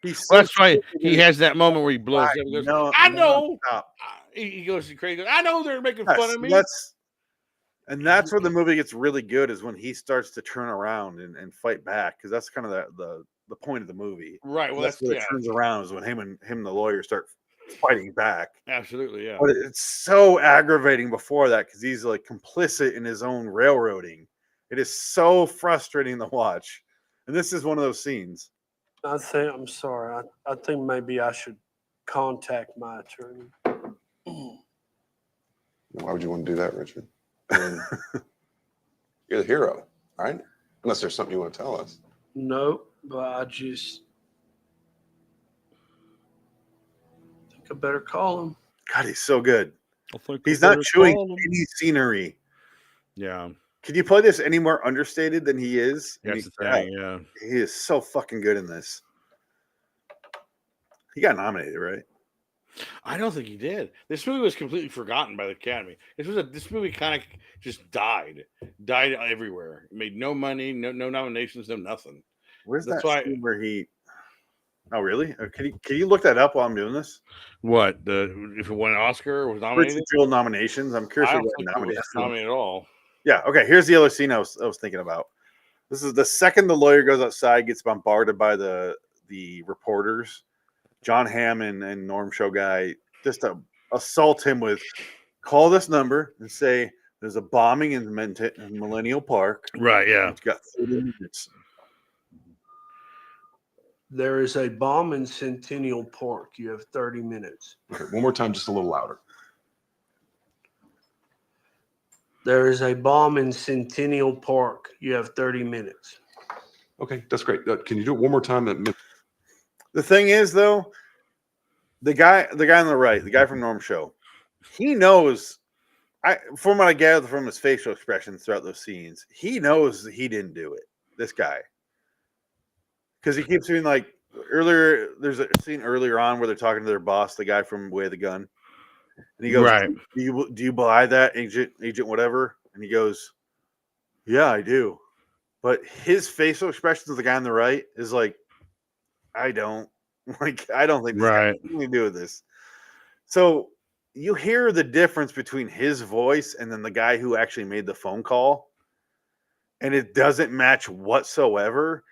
Speaker 1: He's
Speaker 2: Well,
Speaker 1: so
Speaker 2: that's why
Speaker 1: stupid
Speaker 2: he
Speaker 1: in
Speaker 2: has that moment where he blows up. He goes, "I know."
Speaker 1: stop.
Speaker 2: He goes crazy. I know they're making
Speaker 1: Yes,
Speaker 2: fun of me.
Speaker 1: that's where the movie gets really good, is when he starts to turn around and fight back, because that's kind of the point of the movie.
Speaker 2: Right. Well,
Speaker 1: That's
Speaker 2: that's
Speaker 1: where it turns around, is when him and the lawyer start fighting back.
Speaker 2: absolutely, yeah.
Speaker 1: But it's so aggravating before that, because he's like complicit in his own railroading. It is so frustrating to watch, and this is one of those scenes.
Speaker 10: I'm sorry. I think maybe I should contact my attorney.
Speaker 9: Why would you want to do that, Richard? I mean, you're the hero, right? Unless there's something you want to tell us.
Speaker 10: No, but I just think I better call him.
Speaker 1: God, he's so good.
Speaker 2: I
Speaker 1: He's not
Speaker 2: better
Speaker 1: chewing
Speaker 2: call him.
Speaker 1: any scenery.
Speaker 2: Yeah,
Speaker 1: Could you play this any more understated than he is?
Speaker 2: that's the thing. Yeah,
Speaker 1: He is so fucking good in this. He got nominated, right?
Speaker 2: I don't think he did. This movie was completely forgotten by the Academy. This movie kind of just died everywhere. It made no money, no nominations, no nothing.
Speaker 1: Where's
Speaker 2: That's
Speaker 1: that
Speaker 2: why-
Speaker 1: scene where he? Oh, really? Can you look that up while I'm doing this?
Speaker 2: What if it won an Oscar or was nominated?
Speaker 1: Richard Jewell nominations. I'm curious
Speaker 2: I
Speaker 1: if
Speaker 2: don't
Speaker 1: he
Speaker 2: think
Speaker 1: got
Speaker 2: it
Speaker 1: nominated.
Speaker 2: was nominated at all.
Speaker 1: Yeah. Okay. Here's the other scene I was thinking about. This is the second the lawyer goes outside, gets bombarded by the reporters. John Hamm and Norm Show guy just assault him with, call this number and say there's a bombing in Millennial Park.
Speaker 2: Right. Yeah.
Speaker 1: It's got 30 minutes.
Speaker 10: There is a bomb in Centennial Park. You have 30 minutes.
Speaker 9: Okay, one more time, just a little louder.
Speaker 10: There is a bomb in Centennial Park. You have 30 minutes.
Speaker 9: Okay, that's great. Can you do it one more time?
Speaker 1: The thing is, though, the guy on the right, the guy from Norm Show, he knows. From what I gather from his facial expressions throughout those scenes, he knows he didn't do it. This guy, because he keeps being like earlier. There's a scene earlier on where they're talking to their boss, the guy from Way of the Gun, and he goes,
Speaker 2: Right.
Speaker 1: Do you buy that, agent whatever? And he goes, yeah, I do. But his facial expressions of the guy on the right is like, I don't think this
Speaker 2: Right.
Speaker 1: has anything to do with this. So you hear the difference between his voice and then the guy who actually made the phone call, and it doesn't match whatsoever.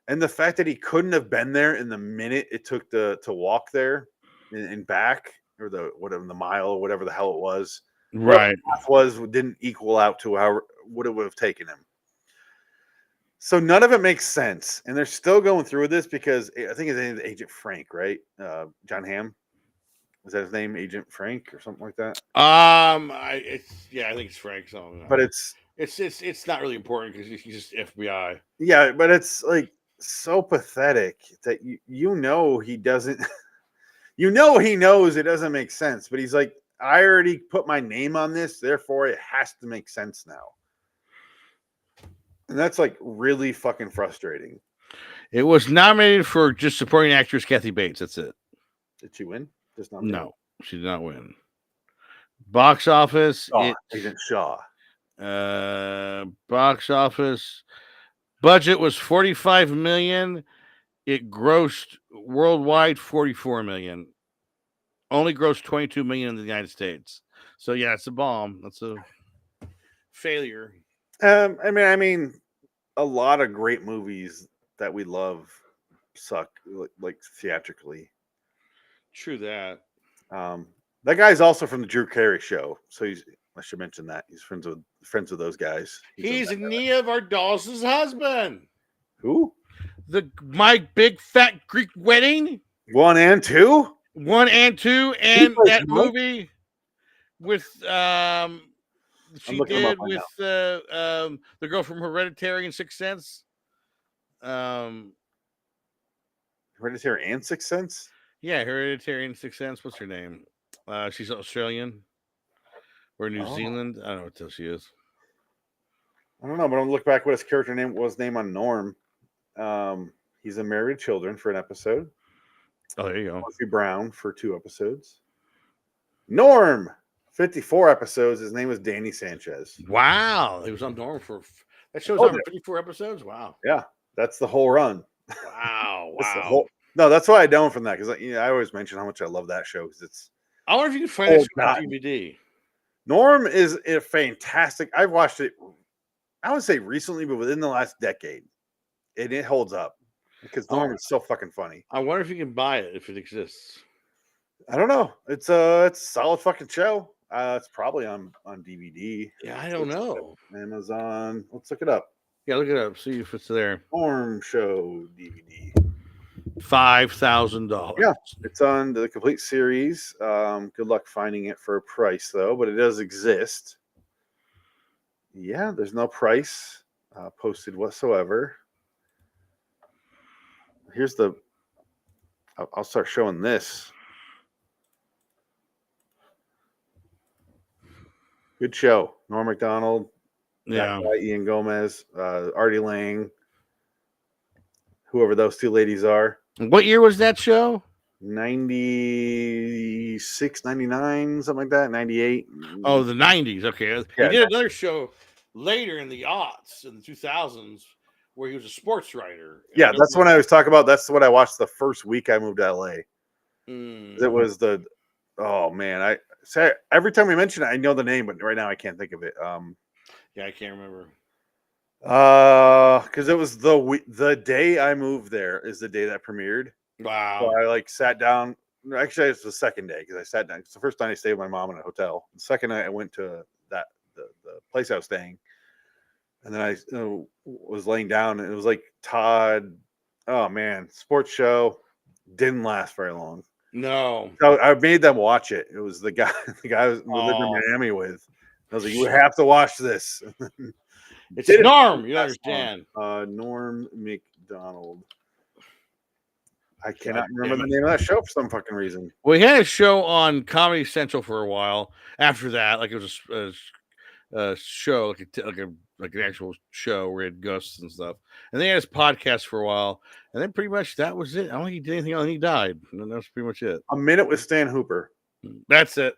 Speaker 1: And the fact that he couldn't have been there in the minute it took to walk there and back, or the mile or whatever the hell it was,
Speaker 2: Right.
Speaker 1: didn't equal out to what it would have taken him. So none of it makes sense, and they're still going through with this because I think his name is Agent Frank, right? John Hamm, is that his name, Agent Frank or something like that?
Speaker 2: I think it's Frank. So,
Speaker 1: But it's
Speaker 2: not really important because he's just FBI.
Speaker 1: Yeah, but it's like so pathetic that you know he doesn't. You know he knows it doesn't make sense, but he's like, I already put my name on this, therefore it has to make sense now. And that's like really fucking frustrating.
Speaker 2: It was nominated for just supporting actress Kathy Bates. That's it.
Speaker 1: Did she win? Just
Speaker 2: No, she did not win. Box office.
Speaker 1: Agent Shaw.
Speaker 2: Box office budget was $45 million. It grossed worldwide $44 million. Only grossed $22 million in the United States. So yeah, it's a bomb. That's a failure.
Speaker 1: I mean, a lot of great movies that we love suck, like theatrically.
Speaker 2: True that.
Speaker 1: That guy's also from the Drew Carey Show, so I should mention that he's friends with those guys.
Speaker 2: He's Nia Vardalos' husband.
Speaker 1: Who?
Speaker 2: My Big Fat Greek Wedding.
Speaker 1: 1 and 2.
Speaker 2: 1 and 2, and that movie with she did with the girl from Hereditary and Sixth Sense.
Speaker 1: Hereditary and Sixth Sense?
Speaker 2: Yeah, Hereditary and Sixth Sense. What's her name? She's Australian or New Zealand. I don't know what the hell she is.
Speaker 1: I don't know, but I'm look back what his character name on Norm. He's in Married Children for an episode.
Speaker 2: Oh, there you go.
Speaker 1: Murphy Brown for 2 episodes. Norm, 54 episodes. His name was Danny Sanchez.
Speaker 2: Wow, he was on Norm for that show's on 54 episodes. Wow.
Speaker 1: Yeah, that's the whole run.
Speaker 2: Wow.
Speaker 1: That's
Speaker 2: Wow.
Speaker 1: No, that's why I don't from that because I always mention how much I love that show because it's.
Speaker 2: I wonder if you can find that show on
Speaker 1: God.
Speaker 2: DVD.
Speaker 1: Norm is a fantastic. I've watched it. I would say recently, but within the last decade, and it holds up because Norm is so fucking funny.
Speaker 2: I wonder if you can buy it if it exists.
Speaker 1: I don't know. It's a solid fucking show. It's probably on DVD.
Speaker 2: Yeah, I don't know.
Speaker 1: Amazon. Let's look it up.
Speaker 2: Yeah, look it up. See if it's there.
Speaker 1: Norm Show DVD.
Speaker 2: $5,000.
Speaker 1: Yeah, it's on the complete series. Good luck finding it for a price though, but it does exist. Yeah, there's no price posted whatsoever. Here's the. I'll start showing this. Good show. Norm Macdonald,
Speaker 2: Yeah.
Speaker 1: Ian Gomez, Artie Lang, whoever those two ladies are.
Speaker 2: What year was that show?
Speaker 1: 96, 99, something like that. 98.
Speaker 2: Oh, the 90s. Okay.
Speaker 1: Yeah,
Speaker 2: He did another show later in the aughts, in the 2000s, where he was a sports writer.
Speaker 1: Yeah, that's when I was talking about. That's what I watched the first week I moved to LA.
Speaker 2: Mm.
Speaker 1: It was the. Oh man, I say every time we mention it, I know the name, but right now I can't think of it.
Speaker 2: Yeah, I can't remember.
Speaker 1: Because it was the day I moved there is the day that premiered.
Speaker 2: Wow.
Speaker 1: So I sat down. Actually, it's the second day because I sat down. It's the first time I stayed with my mom in a hotel. The second night I went to the place I was staying, and then I was laying down, and it was like Todd. Oh man, sports show didn't last very long.
Speaker 2: No.
Speaker 1: So I made them watch it. It was the guy we lived in Miami with. I was like, you have to watch this.
Speaker 2: It's Norm. You understand?
Speaker 1: Norm Macdonald. I cannot remember the name of that show for some fucking reason.
Speaker 2: Well, he had a show on Comedy Central for a while. After that, like it was a show, like an actual show where he had ghosts and stuff. And then he had his podcast for a while. And then pretty much that was it. I don't think he did anything else. And he died. And that's pretty much it.
Speaker 1: A Minute with Stan Hooper.
Speaker 2: That's it.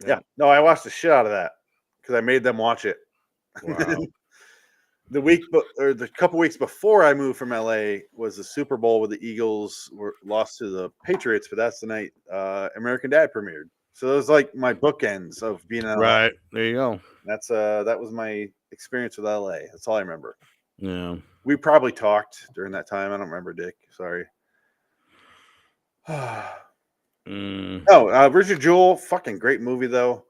Speaker 1: Yeah. No, I watched the shit out of that because I made them watch it.
Speaker 2: Wow.
Speaker 1: The couple weeks before I moved from LA was the Super Bowl where the Eagles were lost to the Patriots, but that's the night American Dad premiered. So it was like my bookends of being in LA.
Speaker 2: Right. There you go.
Speaker 1: That was my experience with LA. That's all I remember.
Speaker 2: Yeah.
Speaker 1: We probably talked during that time. I don't remember, Dick. Sorry. No, Richard Jewell, fucking great movie though.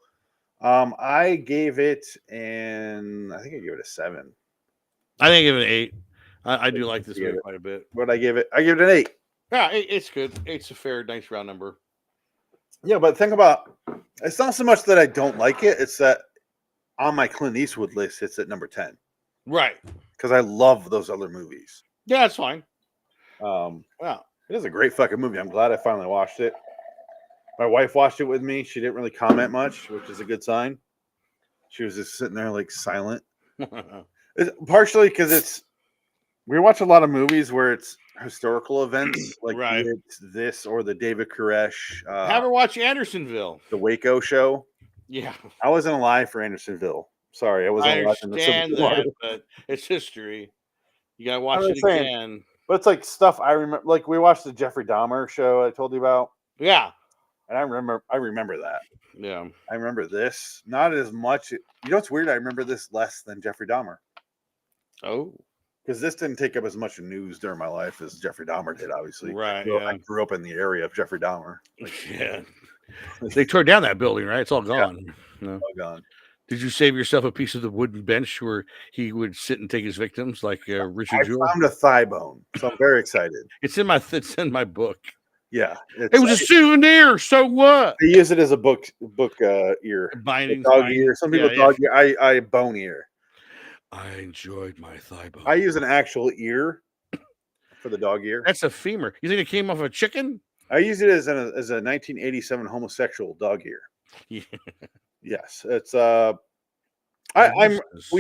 Speaker 1: I gave it I think I gave it a 7.
Speaker 2: I think I give it an 8. I do like this movie quite a bit.
Speaker 1: But I give it an 8.
Speaker 2: Yeah, it's good. 8's a fair, nice round number.
Speaker 1: Yeah, but think about it's not so much that I don't like it, it's that on my Clint Eastwood list, it's at number 10.
Speaker 2: Right.
Speaker 1: Because I love those other movies.
Speaker 2: Yeah, that's fine.
Speaker 1: It is a great fucking movie. I'm glad I finally watched it. My wife watched it with me. She didn't really comment much, which is a good sign. She was just sitting there like silent. It's partially because we watch a lot of movies where it's historical events, like this or the David Koresh.
Speaker 2: Have her watch Andersonville,
Speaker 1: the Waco show.
Speaker 2: Yeah,
Speaker 1: I wasn't alive for Andersonville. Sorry, I wasn't alive in the Civil War.
Speaker 2: But it's history. You gotta watch it again.
Speaker 1: But it's like stuff I remember. Like we watched the Jeffrey Dahmer show I told you about.
Speaker 2: Yeah,
Speaker 1: and I remember that.
Speaker 2: Yeah,
Speaker 1: I remember this. Not as much. You know what's weird? I remember this less than Jeffrey Dahmer.
Speaker 2: Oh,
Speaker 1: because this didn't take up as much news during my life as Jeffrey Dahmer did. Obviously,
Speaker 2: right?
Speaker 1: I grew up in the area of Jeffrey Dahmer.
Speaker 2: Yeah, they tore down that building, right? It's all gone.
Speaker 1: Yeah.
Speaker 2: No.
Speaker 1: All gone.
Speaker 2: Did you save yourself a piece of the wooden bench where he would sit and take his victims, like Richard Jewell?
Speaker 1: I found a thigh bone, so I'm very excited.
Speaker 2: It's in my book.
Speaker 1: Yeah,
Speaker 2: it was a souvenir. So what?
Speaker 1: I use it as a book ear,
Speaker 2: binding,
Speaker 1: dog ear. Some people dog ear. I bone ear.
Speaker 2: I enjoyed my thigh bone.
Speaker 1: I use an actual ear for the dog ear.
Speaker 2: That's a femur. You think it came off a chicken?
Speaker 1: I use it as a 1987 homosexual dog ear.
Speaker 2: Yeah.
Speaker 1: Yes, it's we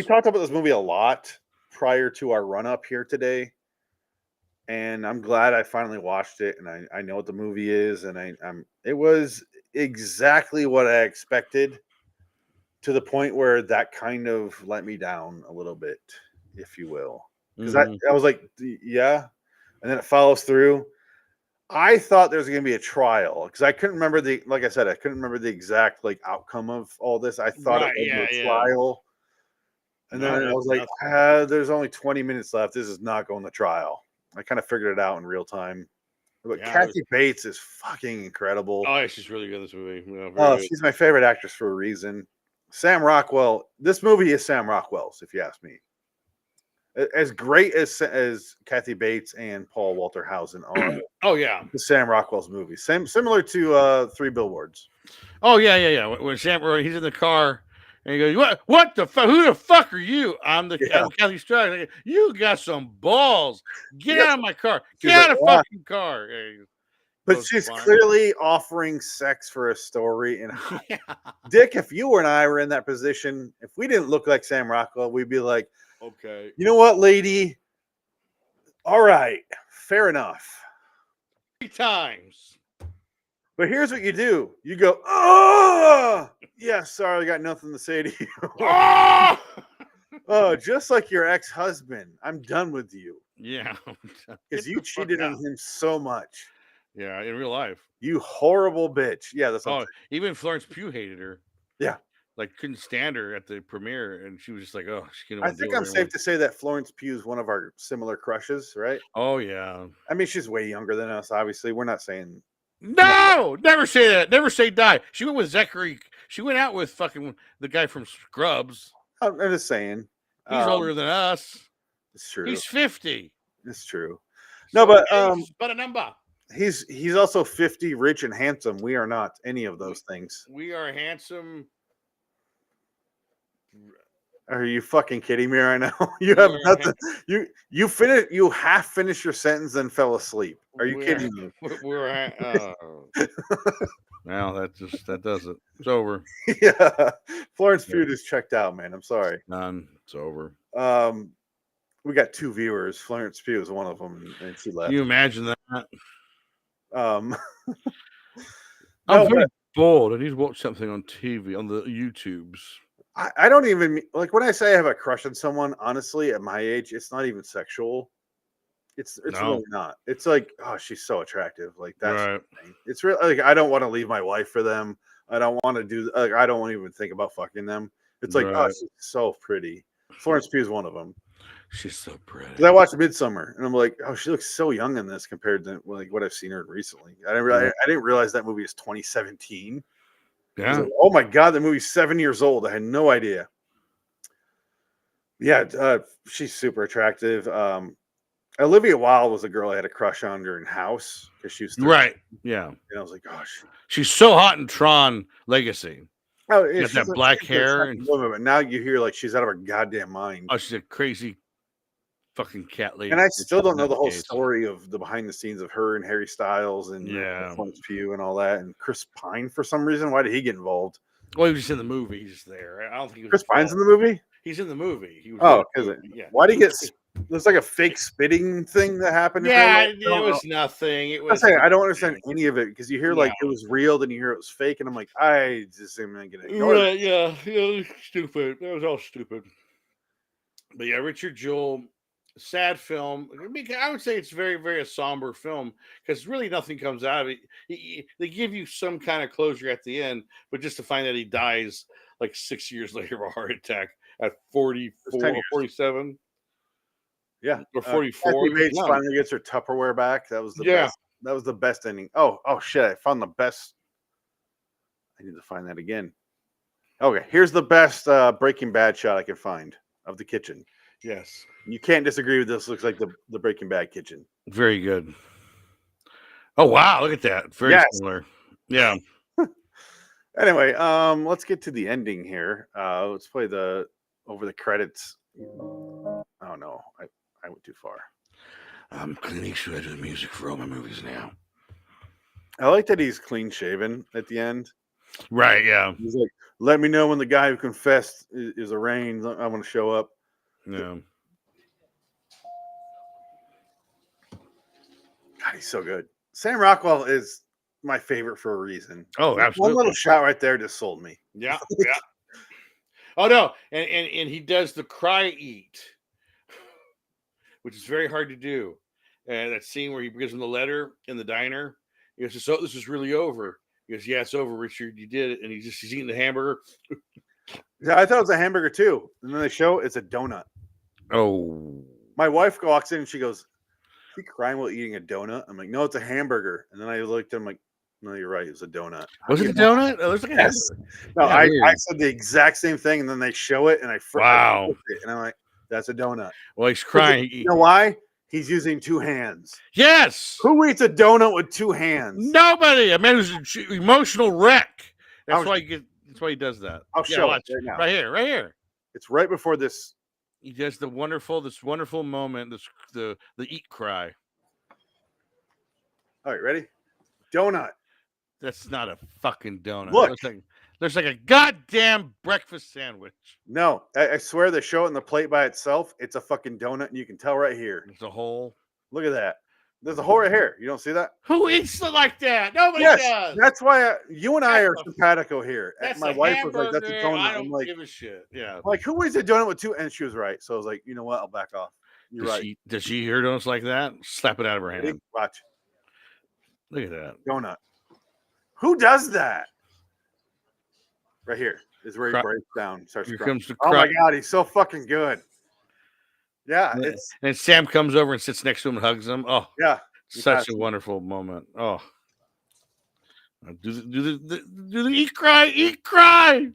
Speaker 1: talked about this movie a lot prior to our run up here today, and I'm glad I finally watched it, and I know what the movie is, and it was exactly what I expected, to the point where that kind of let me down a little bit, if you will, because I was like, yeah, and then it follows through. I thought there was going to be a trial because I couldn't remember like I said, I couldn't remember the exact like outcome of all this. I thought
Speaker 2: Right,
Speaker 1: it was
Speaker 2: yeah,
Speaker 1: a
Speaker 2: yeah.
Speaker 1: trial. And
Speaker 2: No,
Speaker 1: then I
Speaker 2: that's
Speaker 1: was like,
Speaker 2: nothing.
Speaker 1: there's only 20 minutes left. This is not going to trial. I kind of figured it out in real time. But
Speaker 2: Yeah, it was-
Speaker 1: Kathy Bates is fucking incredible.
Speaker 2: oh, yeah, she's really good in this movie. Yeah, very
Speaker 1: Oh,
Speaker 2: good.
Speaker 1: she's my favorite actress for a reason. Sam Rockwell. This movie is Sam Rockwell's, if you ask me. As great as Kathy Bates and Paul Walter Hausen are,
Speaker 2: Oh yeah.
Speaker 1: the Sam Rockwell's movie. Similar to Three Billboards.
Speaker 2: Oh yeah, yeah, yeah. When he's in the car and he goes, "What the fuck? Who the fuck are you?" I'm
Speaker 1: Yeah.
Speaker 2: Kelly Strug. You got some balls. Get
Speaker 1: Yes.
Speaker 2: out of my car.
Speaker 1: She's
Speaker 2: Get
Speaker 1: like,
Speaker 2: out of
Speaker 1: "Yeah."
Speaker 2: fucking car. Yeah, he
Speaker 1: But
Speaker 2: goes
Speaker 1: she's
Speaker 2: flying.
Speaker 1: clearly offering sex for a story. And
Speaker 2: Yeah.
Speaker 1: Dick, if you and I were in that position, if we didn't look like Sam Rockwell, we'd be like,
Speaker 2: Okay.
Speaker 1: you know what, lady? All right, fair enough.
Speaker 2: 3 times.
Speaker 1: But here's what you do. You go, oh, yeah, sorry, I got nothing to say to you.
Speaker 2: Oh!
Speaker 1: Oh, just like your ex-husband. I'm done with you.
Speaker 2: Yeah.
Speaker 1: Because
Speaker 2: Get
Speaker 1: you
Speaker 2: the fuck
Speaker 1: cheated on
Speaker 2: out.
Speaker 1: him so much.
Speaker 2: Yeah, in real life.
Speaker 1: You horrible bitch. Yeah, that's what I'm
Speaker 2: Oh, even Florence Pugh hated her.
Speaker 1: Yeah.
Speaker 2: Like couldn't stand her at the premiere, and she was just like, "Oh, she couldn't
Speaker 1: I
Speaker 2: want to deal
Speaker 1: think I'm
Speaker 2: with her anymore."
Speaker 1: safe to say that Florence Pugh is one of our similar crushes, right?
Speaker 2: Oh yeah.
Speaker 1: I mean, she's way younger than us, obviously. We're not saying
Speaker 2: No, never say that. Never say die. She went with Zachary. She went out with fucking the guy from Scrubs.
Speaker 1: I'm just saying.
Speaker 2: He's older than us.
Speaker 1: It's true.
Speaker 2: He's 50.
Speaker 1: It's true. No,
Speaker 2: So
Speaker 1: but
Speaker 2: age is but a number.
Speaker 1: he's also 50, rich and handsome. We are not any of those things.
Speaker 2: We are handsome.
Speaker 1: Are you fucking kidding me right now? You have nothing. You finish. You half finished your sentence and fell asleep. Are you kidding me?
Speaker 2: Well, that does it. It's over.
Speaker 1: Yeah, Florence Pugh is checked out, man. I'm sorry.
Speaker 2: Done. It's over.
Speaker 1: We got 2 viewers. Florence Pugh is one of them, and she left.
Speaker 2: Can you imagine that?
Speaker 1: No,
Speaker 2: I'm very bored. I need to watch something on TV on the YouTubes.
Speaker 1: I don't even like when I say I have a crush on someone. Honestly, at my age, it's not even sexual. It's really not. It's like, oh, she's so attractive. Like that's
Speaker 2: right.
Speaker 1: The thing. It's really like I don't want to leave my wife for them. I don't want to do. Like, I don't want to even think about fucking them. It's like, oh, she's so pretty. Florence Pugh is one of them.
Speaker 2: She's so pretty.
Speaker 1: 'Cause I watched Midsummer, and I'm like, oh, she looks so young in this compared to like what I've seen her recently. I didn't realize that movie is 2017.
Speaker 2: Yeah.
Speaker 1: Like, oh my god, the movie's 7 years old. I had no idea. Yeah, she's super attractive. Olivia Wilde was a girl I had a crush on during House because she was 13.
Speaker 2: Right. Yeah.
Speaker 1: And I was like, gosh,
Speaker 2: she's so hot in Tron Legacy.
Speaker 1: oh,
Speaker 2: Got that black hair, and
Speaker 1: but now you hear like she's out of her goddamn mind.
Speaker 2: oh, she's a crazy fucking cat lady.
Speaker 1: And I still don't know the whole story of the behind the scenes of her and Harry Styles and Florence Pugh and all that. And Chris Pine, for some reason, why did he get involved?
Speaker 2: Well, he was just in the movie. He's just there. I don't think he was
Speaker 1: Chris Pine's in the movie.
Speaker 2: He's in the movie. He was
Speaker 1: yeah. Why did he get? There's like a fake spitting thing that happened.
Speaker 2: Yeah, it was nothing. It was.
Speaker 1: I don't understand any of it because you hear like it was real, then you hear it was fake, and I'm like, I just am gonna ignore it.
Speaker 2: Yeah, stupid. That was all stupid. But yeah, Richard Jewell, sad film. I would say it's very, very a somber film because really nothing comes out of it. They give you some kind of closure at the end, but just to find that he dies like 6 years later of a heart attack at 44 or 47.
Speaker 1: Yeah,
Speaker 2: or 44.
Speaker 1: Kathy Bates finally gets her Tupperware back. That was the best. That was the best ending. Oh shit! I found the best. I need to find that again. Okay, here's the best Breaking Bad shot I can find of the kitchen.
Speaker 2: Yes,
Speaker 1: you can't disagree with this. Looks like the Breaking Bad kitchen.
Speaker 2: Very good. Oh wow! Look at that. Very similar. Yeah.
Speaker 1: Anyway, let's get to the ending here. Let's play the over the credits. Oh no, I went too far.
Speaker 2: I'm Clint Eastwood. I do the music for all my movies now.
Speaker 1: I like that he's clean shaven at the end.
Speaker 2: Right, yeah.
Speaker 1: He's like, let me know when the guy who confessed is arraigned. I want to show up.
Speaker 2: Yeah.
Speaker 1: God, he's so good. Sam Rockwell is my favorite for a reason.
Speaker 2: Oh, absolutely.
Speaker 1: One little shot right there just sold me.
Speaker 2: Yeah, yeah. Oh no, and he does the cry eat, which is very hard to do. And that scene where he gives him the letter in the diner. He goes, "So this is really over." He goes, "Yeah, it's over, Richard. You did it." And he's eating the hamburger.
Speaker 1: Yeah, I thought it was a hamburger too. And then they show it's a donut.
Speaker 2: Oh.
Speaker 1: My wife walks in and she goes, "Is he crying while eating a donut?" I'm like, "No, it's a hamburger." And then I looked at him like, "No, you're right. It's a donut."
Speaker 2: Was it a donut? Oh, there's like a
Speaker 1: Yes.
Speaker 2: hamburger.
Speaker 1: No,
Speaker 2: Yeah,
Speaker 1: I
Speaker 2: weird.
Speaker 1: said the exact same thing, and then they show it, and I
Speaker 2: Wow.
Speaker 1: flipped it, and I'm like, "That's a donut."
Speaker 2: Well, he's crying.
Speaker 1: You know why? He's using two hands.
Speaker 2: Yes.
Speaker 1: Who eats a donut with two hands?
Speaker 2: Nobody. A man who's an emotional wreck. That's
Speaker 1: I'll-
Speaker 2: why that's why he does that.
Speaker 1: I'll show
Speaker 2: watch.
Speaker 1: it right now.
Speaker 2: Right here. Right here.
Speaker 1: It's right before this.
Speaker 2: He does this wonderful moment, the eat cry.
Speaker 1: All right, ready? Donut.
Speaker 2: That's not a fucking donut.
Speaker 1: Look.
Speaker 2: There's like a goddamn breakfast sandwich.
Speaker 1: No, I swear they show it in the plate by itself. It's a fucking donut, and you can tell right here.
Speaker 2: There's a hole.
Speaker 1: Look at that. There's a hole right here. You don't see that?
Speaker 2: Who eats it like that? Nobody
Speaker 1: Yes,
Speaker 2: does.
Speaker 1: that's why you and I are
Speaker 2: That's a-
Speaker 1: simpatico here.
Speaker 2: That's
Speaker 1: My
Speaker 2: a
Speaker 1: wife was like, "That's a
Speaker 2: hamburger.
Speaker 1: donut."
Speaker 2: I don't
Speaker 1: I'm like,
Speaker 2: give a shit. Yeah.
Speaker 1: "Like, who eats a donut with two?" And she was right. So I was like, "You know what? I'll back off." You're right.
Speaker 2: Does she hear donuts like that? Slap it out of her
Speaker 1: Ready?
Speaker 2: hand.
Speaker 1: Watch.
Speaker 2: Look at that.
Speaker 1: Donut. Who does that? Right here is where he
Speaker 2: Cry-
Speaker 1: breaks down. Starts
Speaker 2: Here
Speaker 1: crying.
Speaker 2: comes the
Speaker 1: Oh
Speaker 2: cry.
Speaker 1: my god, he's so fucking good. Yeah,
Speaker 2: Yeah.
Speaker 1: it's
Speaker 2: And Sam comes over and sits next to him and hugs him. Oh,
Speaker 1: yeah.
Speaker 2: such a wonderful moment. Oh, do the eat cry, eat cry.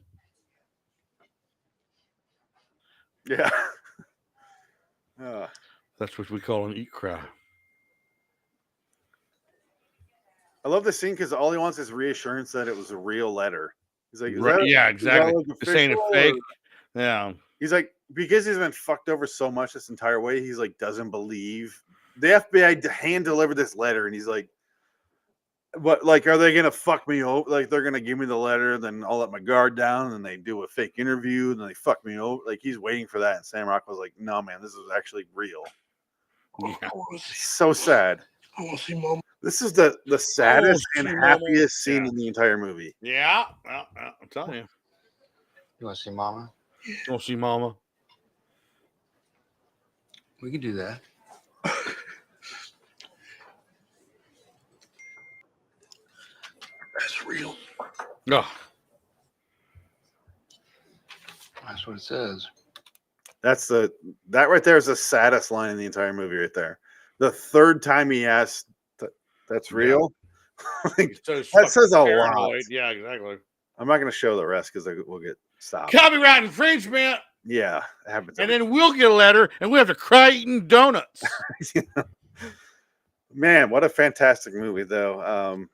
Speaker 1: Yeah. Uh,
Speaker 2: That's what we call an eat cry.
Speaker 1: I love this scene because all he wants is reassurance that it was a real letter. He's like,
Speaker 2: Right, yeah,
Speaker 1: is that,
Speaker 2: exactly.
Speaker 1: like,
Speaker 2: This ain't a
Speaker 1: official,
Speaker 2: fake.
Speaker 1: or-"
Speaker 2: Yeah.
Speaker 1: He's like, because he's been fucked over so much this entire way, he's like, doesn't believe the FBI hand delivered this letter, and he's like, "What? Like, are they gonna fuck me over? Like, they're gonna give me the letter, then I'll let my guard down, and they do a fake interview, and then they fuck me over." Like, he's waiting for that, and Sam Rockwell's like, "No, man, this is actually real."
Speaker 2: Yeah.
Speaker 1: So sad.
Speaker 10: I want to see Mom.
Speaker 1: This is the saddest and
Speaker 2: see
Speaker 1: happiest scene
Speaker 2: Yeah.
Speaker 1: in the entire movie.
Speaker 2: Yeah. Well, I'm telling you.
Speaker 8: You want to see Mama?
Speaker 2: Don't see Mama.
Speaker 6: We can do that.
Speaker 10: That's real.
Speaker 2: No.
Speaker 6: That's what it says.
Speaker 1: That right there is the saddest line in the entire movie, right there. The third time he asked, "That's real." Like, that says a lot.
Speaker 2: Yeah, exactly.
Speaker 1: I'm not going to show the rest because we'll get stopped.
Speaker 2: Copyright infringement.
Speaker 1: Yeah, it happens.
Speaker 2: And then we'll get a letter and we have to cry eating donuts.
Speaker 1: Man, what a fantastic movie, though.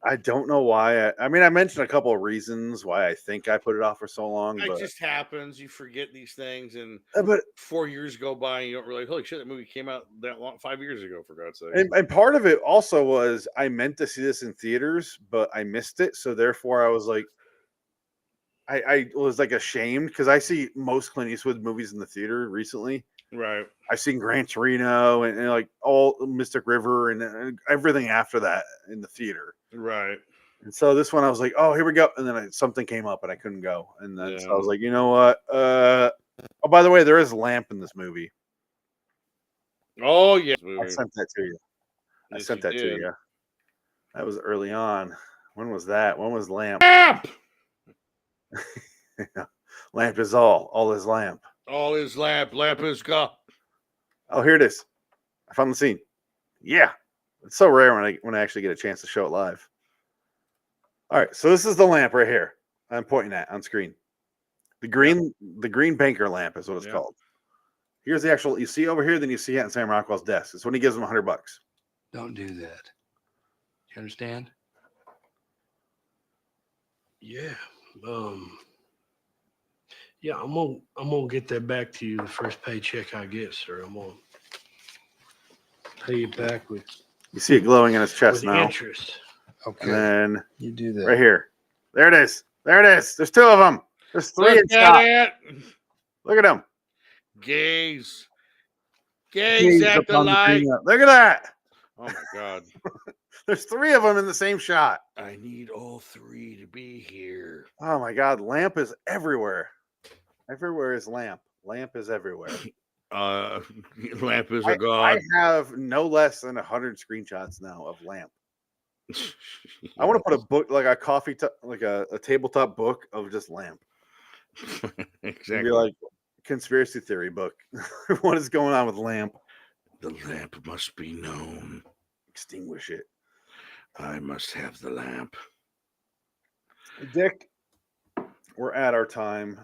Speaker 1: I don't know why. I mean, I mentioned a couple of reasons why I think I put it off for so long.
Speaker 2: It
Speaker 1: But,
Speaker 2: just happens. You forget these things, and
Speaker 1: but
Speaker 2: 4 years go by, and you don't realize, holy shit, that movie came out that long, 5 years ago, for God's sake.
Speaker 1: and part of it also was I meant to see this in theaters, but I missed it. So therefore, I was like, I was like ashamed because I see most Clint Eastwood movies in the theater recently.
Speaker 2: Right.
Speaker 1: I've seen Gran Torino and like all Mystic River and everything after that in the theater.
Speaker 2: Right.
Speaker 1: And so this one, I was like, "Oh, here we go!" And then something came up, and I couldn't go. And then so I was
Speaker 2: Yeah.
Speaker 1: like, "You know what? Oh, by the way, there is lamp in this movie.
Speaker 2: Oh, yeah.
Speaker 1: I sent that to you. I
Speaker 2: Yes,
Speaker 1: sent
Speaker 2: you
Speaker 1: that to
Speaker 2: did.
Speaker 1: you. That was early on. When was that? When was lamp?
Speaker 2: Lamp!
Speaker 1: Lamp is all. All is lamp.
Speaker 2: All is lamp. Lamp is God.
Speaker 1: Oh, here it is. I found the scene. Yeah, it's so rare when I actually get a chance to show it live. All right, so this is the lamp right here. I'm pointing at on screen. The green banker lamp is what it's
Speaker 2: Yeah.
Speaker 1: called. Here's the actual. You see over here, then you see it on Sam Rockwell's desk. It's when he gives him $100.
Speaker 6: Don't do that. You understand?
Speaker 10: Yeah. Yeah, I'm gonna get that back to you the first paycheck I get, sir. I'm gonna pay you back with
Speaker 1: You see it glowing in his chest now.
Speaker 10: interest.
Speaker 6: Okay.
Speaker 1: And then
Speaker 6: You do that.
Speaker 1: right here. There it is. There it is. There's two of them. There's three in
Speaker 2: Look
Speaker 1: stock.
Speaker 2: at it.
Speaker 1: Look at them.
Speaker 2: Gaze. Gaze at the light.
Speaker 1: Look at that.
Speaker 2: Oh, my God.
Speaker 1: There's three of them in the same shot.
Speaker 2: I need all three to be here.
Speaker 1: Oh my God. Lamp is everywhere. Everywhere is lamp. Lamp is everywhere.
Speaker 2: Lamp is
Speaker 1: I
Speaker 2: a god.
Speaker 1: have no less than 100 screenshots now of Lamp. I want to put a book, like a like a tabletop book of just Lamp.
Speaker 2: Exactly.
Speaker 1: And be like, conspiracy theory book. What is going on with Lamp?
Speaker 2: The lamp must be known.
Speaker 1: Extinguish it.
Speaker 2: I must have the lamp.
Speaker 1: Dick, we're at our time.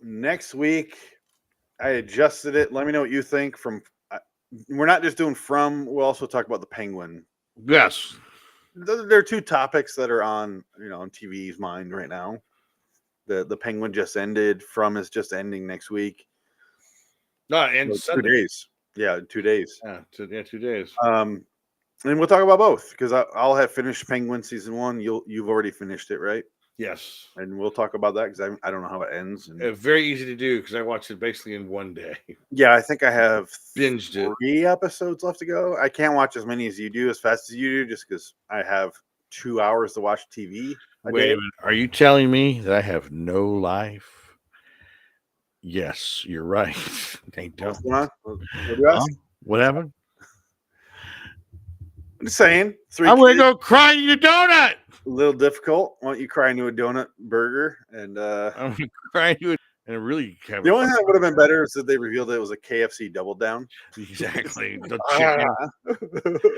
Speaker 1: Next week, I adjusted it. Let me know what you think. We're not just doing From. We'll also talk about the Penguin.
Speaker 2: Yes.
Speaker 1: There are two topics that are on TV's mind right now. The Penguin just ended. From is just ending next week.
Speaker 2: No, and
Speaker 1: 2 days. Yeah, 2 days.
Speaker 2: Yeah, 2 days.
Speaker 1: And we'll talk about both because I'll have finished Penguin season 1. You've already finished it, right?
Speaker 2: Yes.
Speaker 1: And we'll talk about that because I don't know how it ends. And
Speaker 2: very easy to do because I watched it basically in one day.
Speaker 1: yeah, I think I have
Speaker 2: Binged it.
Speaker 1: 3 episodes left to go. I can't watch as many as you do, as fast as you do, just because I have 2 hours to watch TV.
Speaker 2: Wait a minute. Are you telling me that I have no life? Yes, you're right. They don't.
Speaker 1: What's going on? What do you ask?
Speaker 2: What happened?
Speaker 1: I'm just saying. 3
Speaker 2: I'm going to
Speaker 1: kids,
Speaker 2: go cry in your donut.
Speaker 1: a little difficult. Why don't you cry into a donut burger? And
Speaker 2: I'm going to cry into it. And really,
Speaker 1: the only thing that would have been better is that they revealed it was a KFC double down.
Speaker 2: Exactly. The chicken.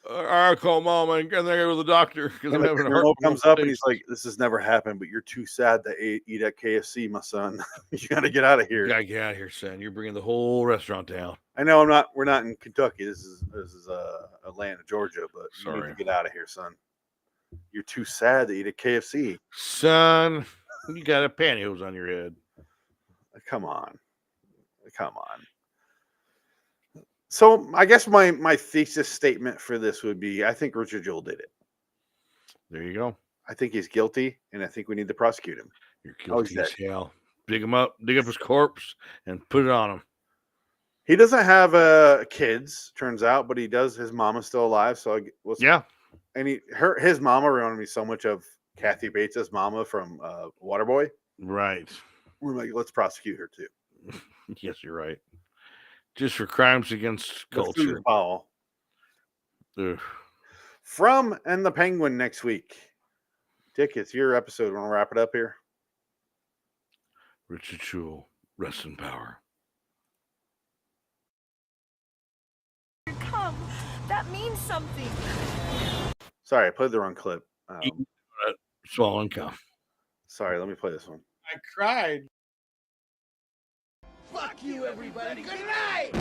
Speaker 2: I call mom and then I go to the doctor because I'm having a heart.
Speaker 1: Comes up and he's like, "This has never happened, but you're too sad to eat at KFC, my son. You got to get out of here.
Speaker 2: You gotta get out of here, son. You're bringing the whole restaurant down."
Speaker 1: I know we're not in Kentucky. This is Atlanta, Georgia, but you need to get out of here, son. You're too sad to eat at KFC,
Speaker 2: son. You got a pantyhose on your head.
Speaker 1: Come on. So I guess my thesis statement for this would be: I think Richard Jewell did it.
Speaker 2: There you go.
Speaker 1: I think he's guilty, and I think we need to prosecute him.
Speaker 2: You're guilty as hell. Dig him up, dig up his corpse, and put it on him.
Speaker 1: He doesn't have kids, turns out, but he does. His mama's still alive, so
Speaker 2: yeah.
Speaker 1: And his mama reminded me so much of Kathy Bates' mama from Waterboy.
Speaker 2: Right.
Speaker 1: We're like, let's prosecute her too.
Speaker 2: Yes, you're right. Just for crimes against culture.
Speaker 1: Paul. From and the Penguin next week. Dick, it's your episode. Want to wrap it up here?
Speaker 2: Richard Jewell, rest in power.
Speaker 11: Come, that means something.
Speaker 1: Sorry, I played the wrong clip.
Speaker 2: Swallow and come.
Speaker 1: Sorry, let me play this one.
Speaker 2: I cried.
Speaker 11: Fuck you, everybody. Good night.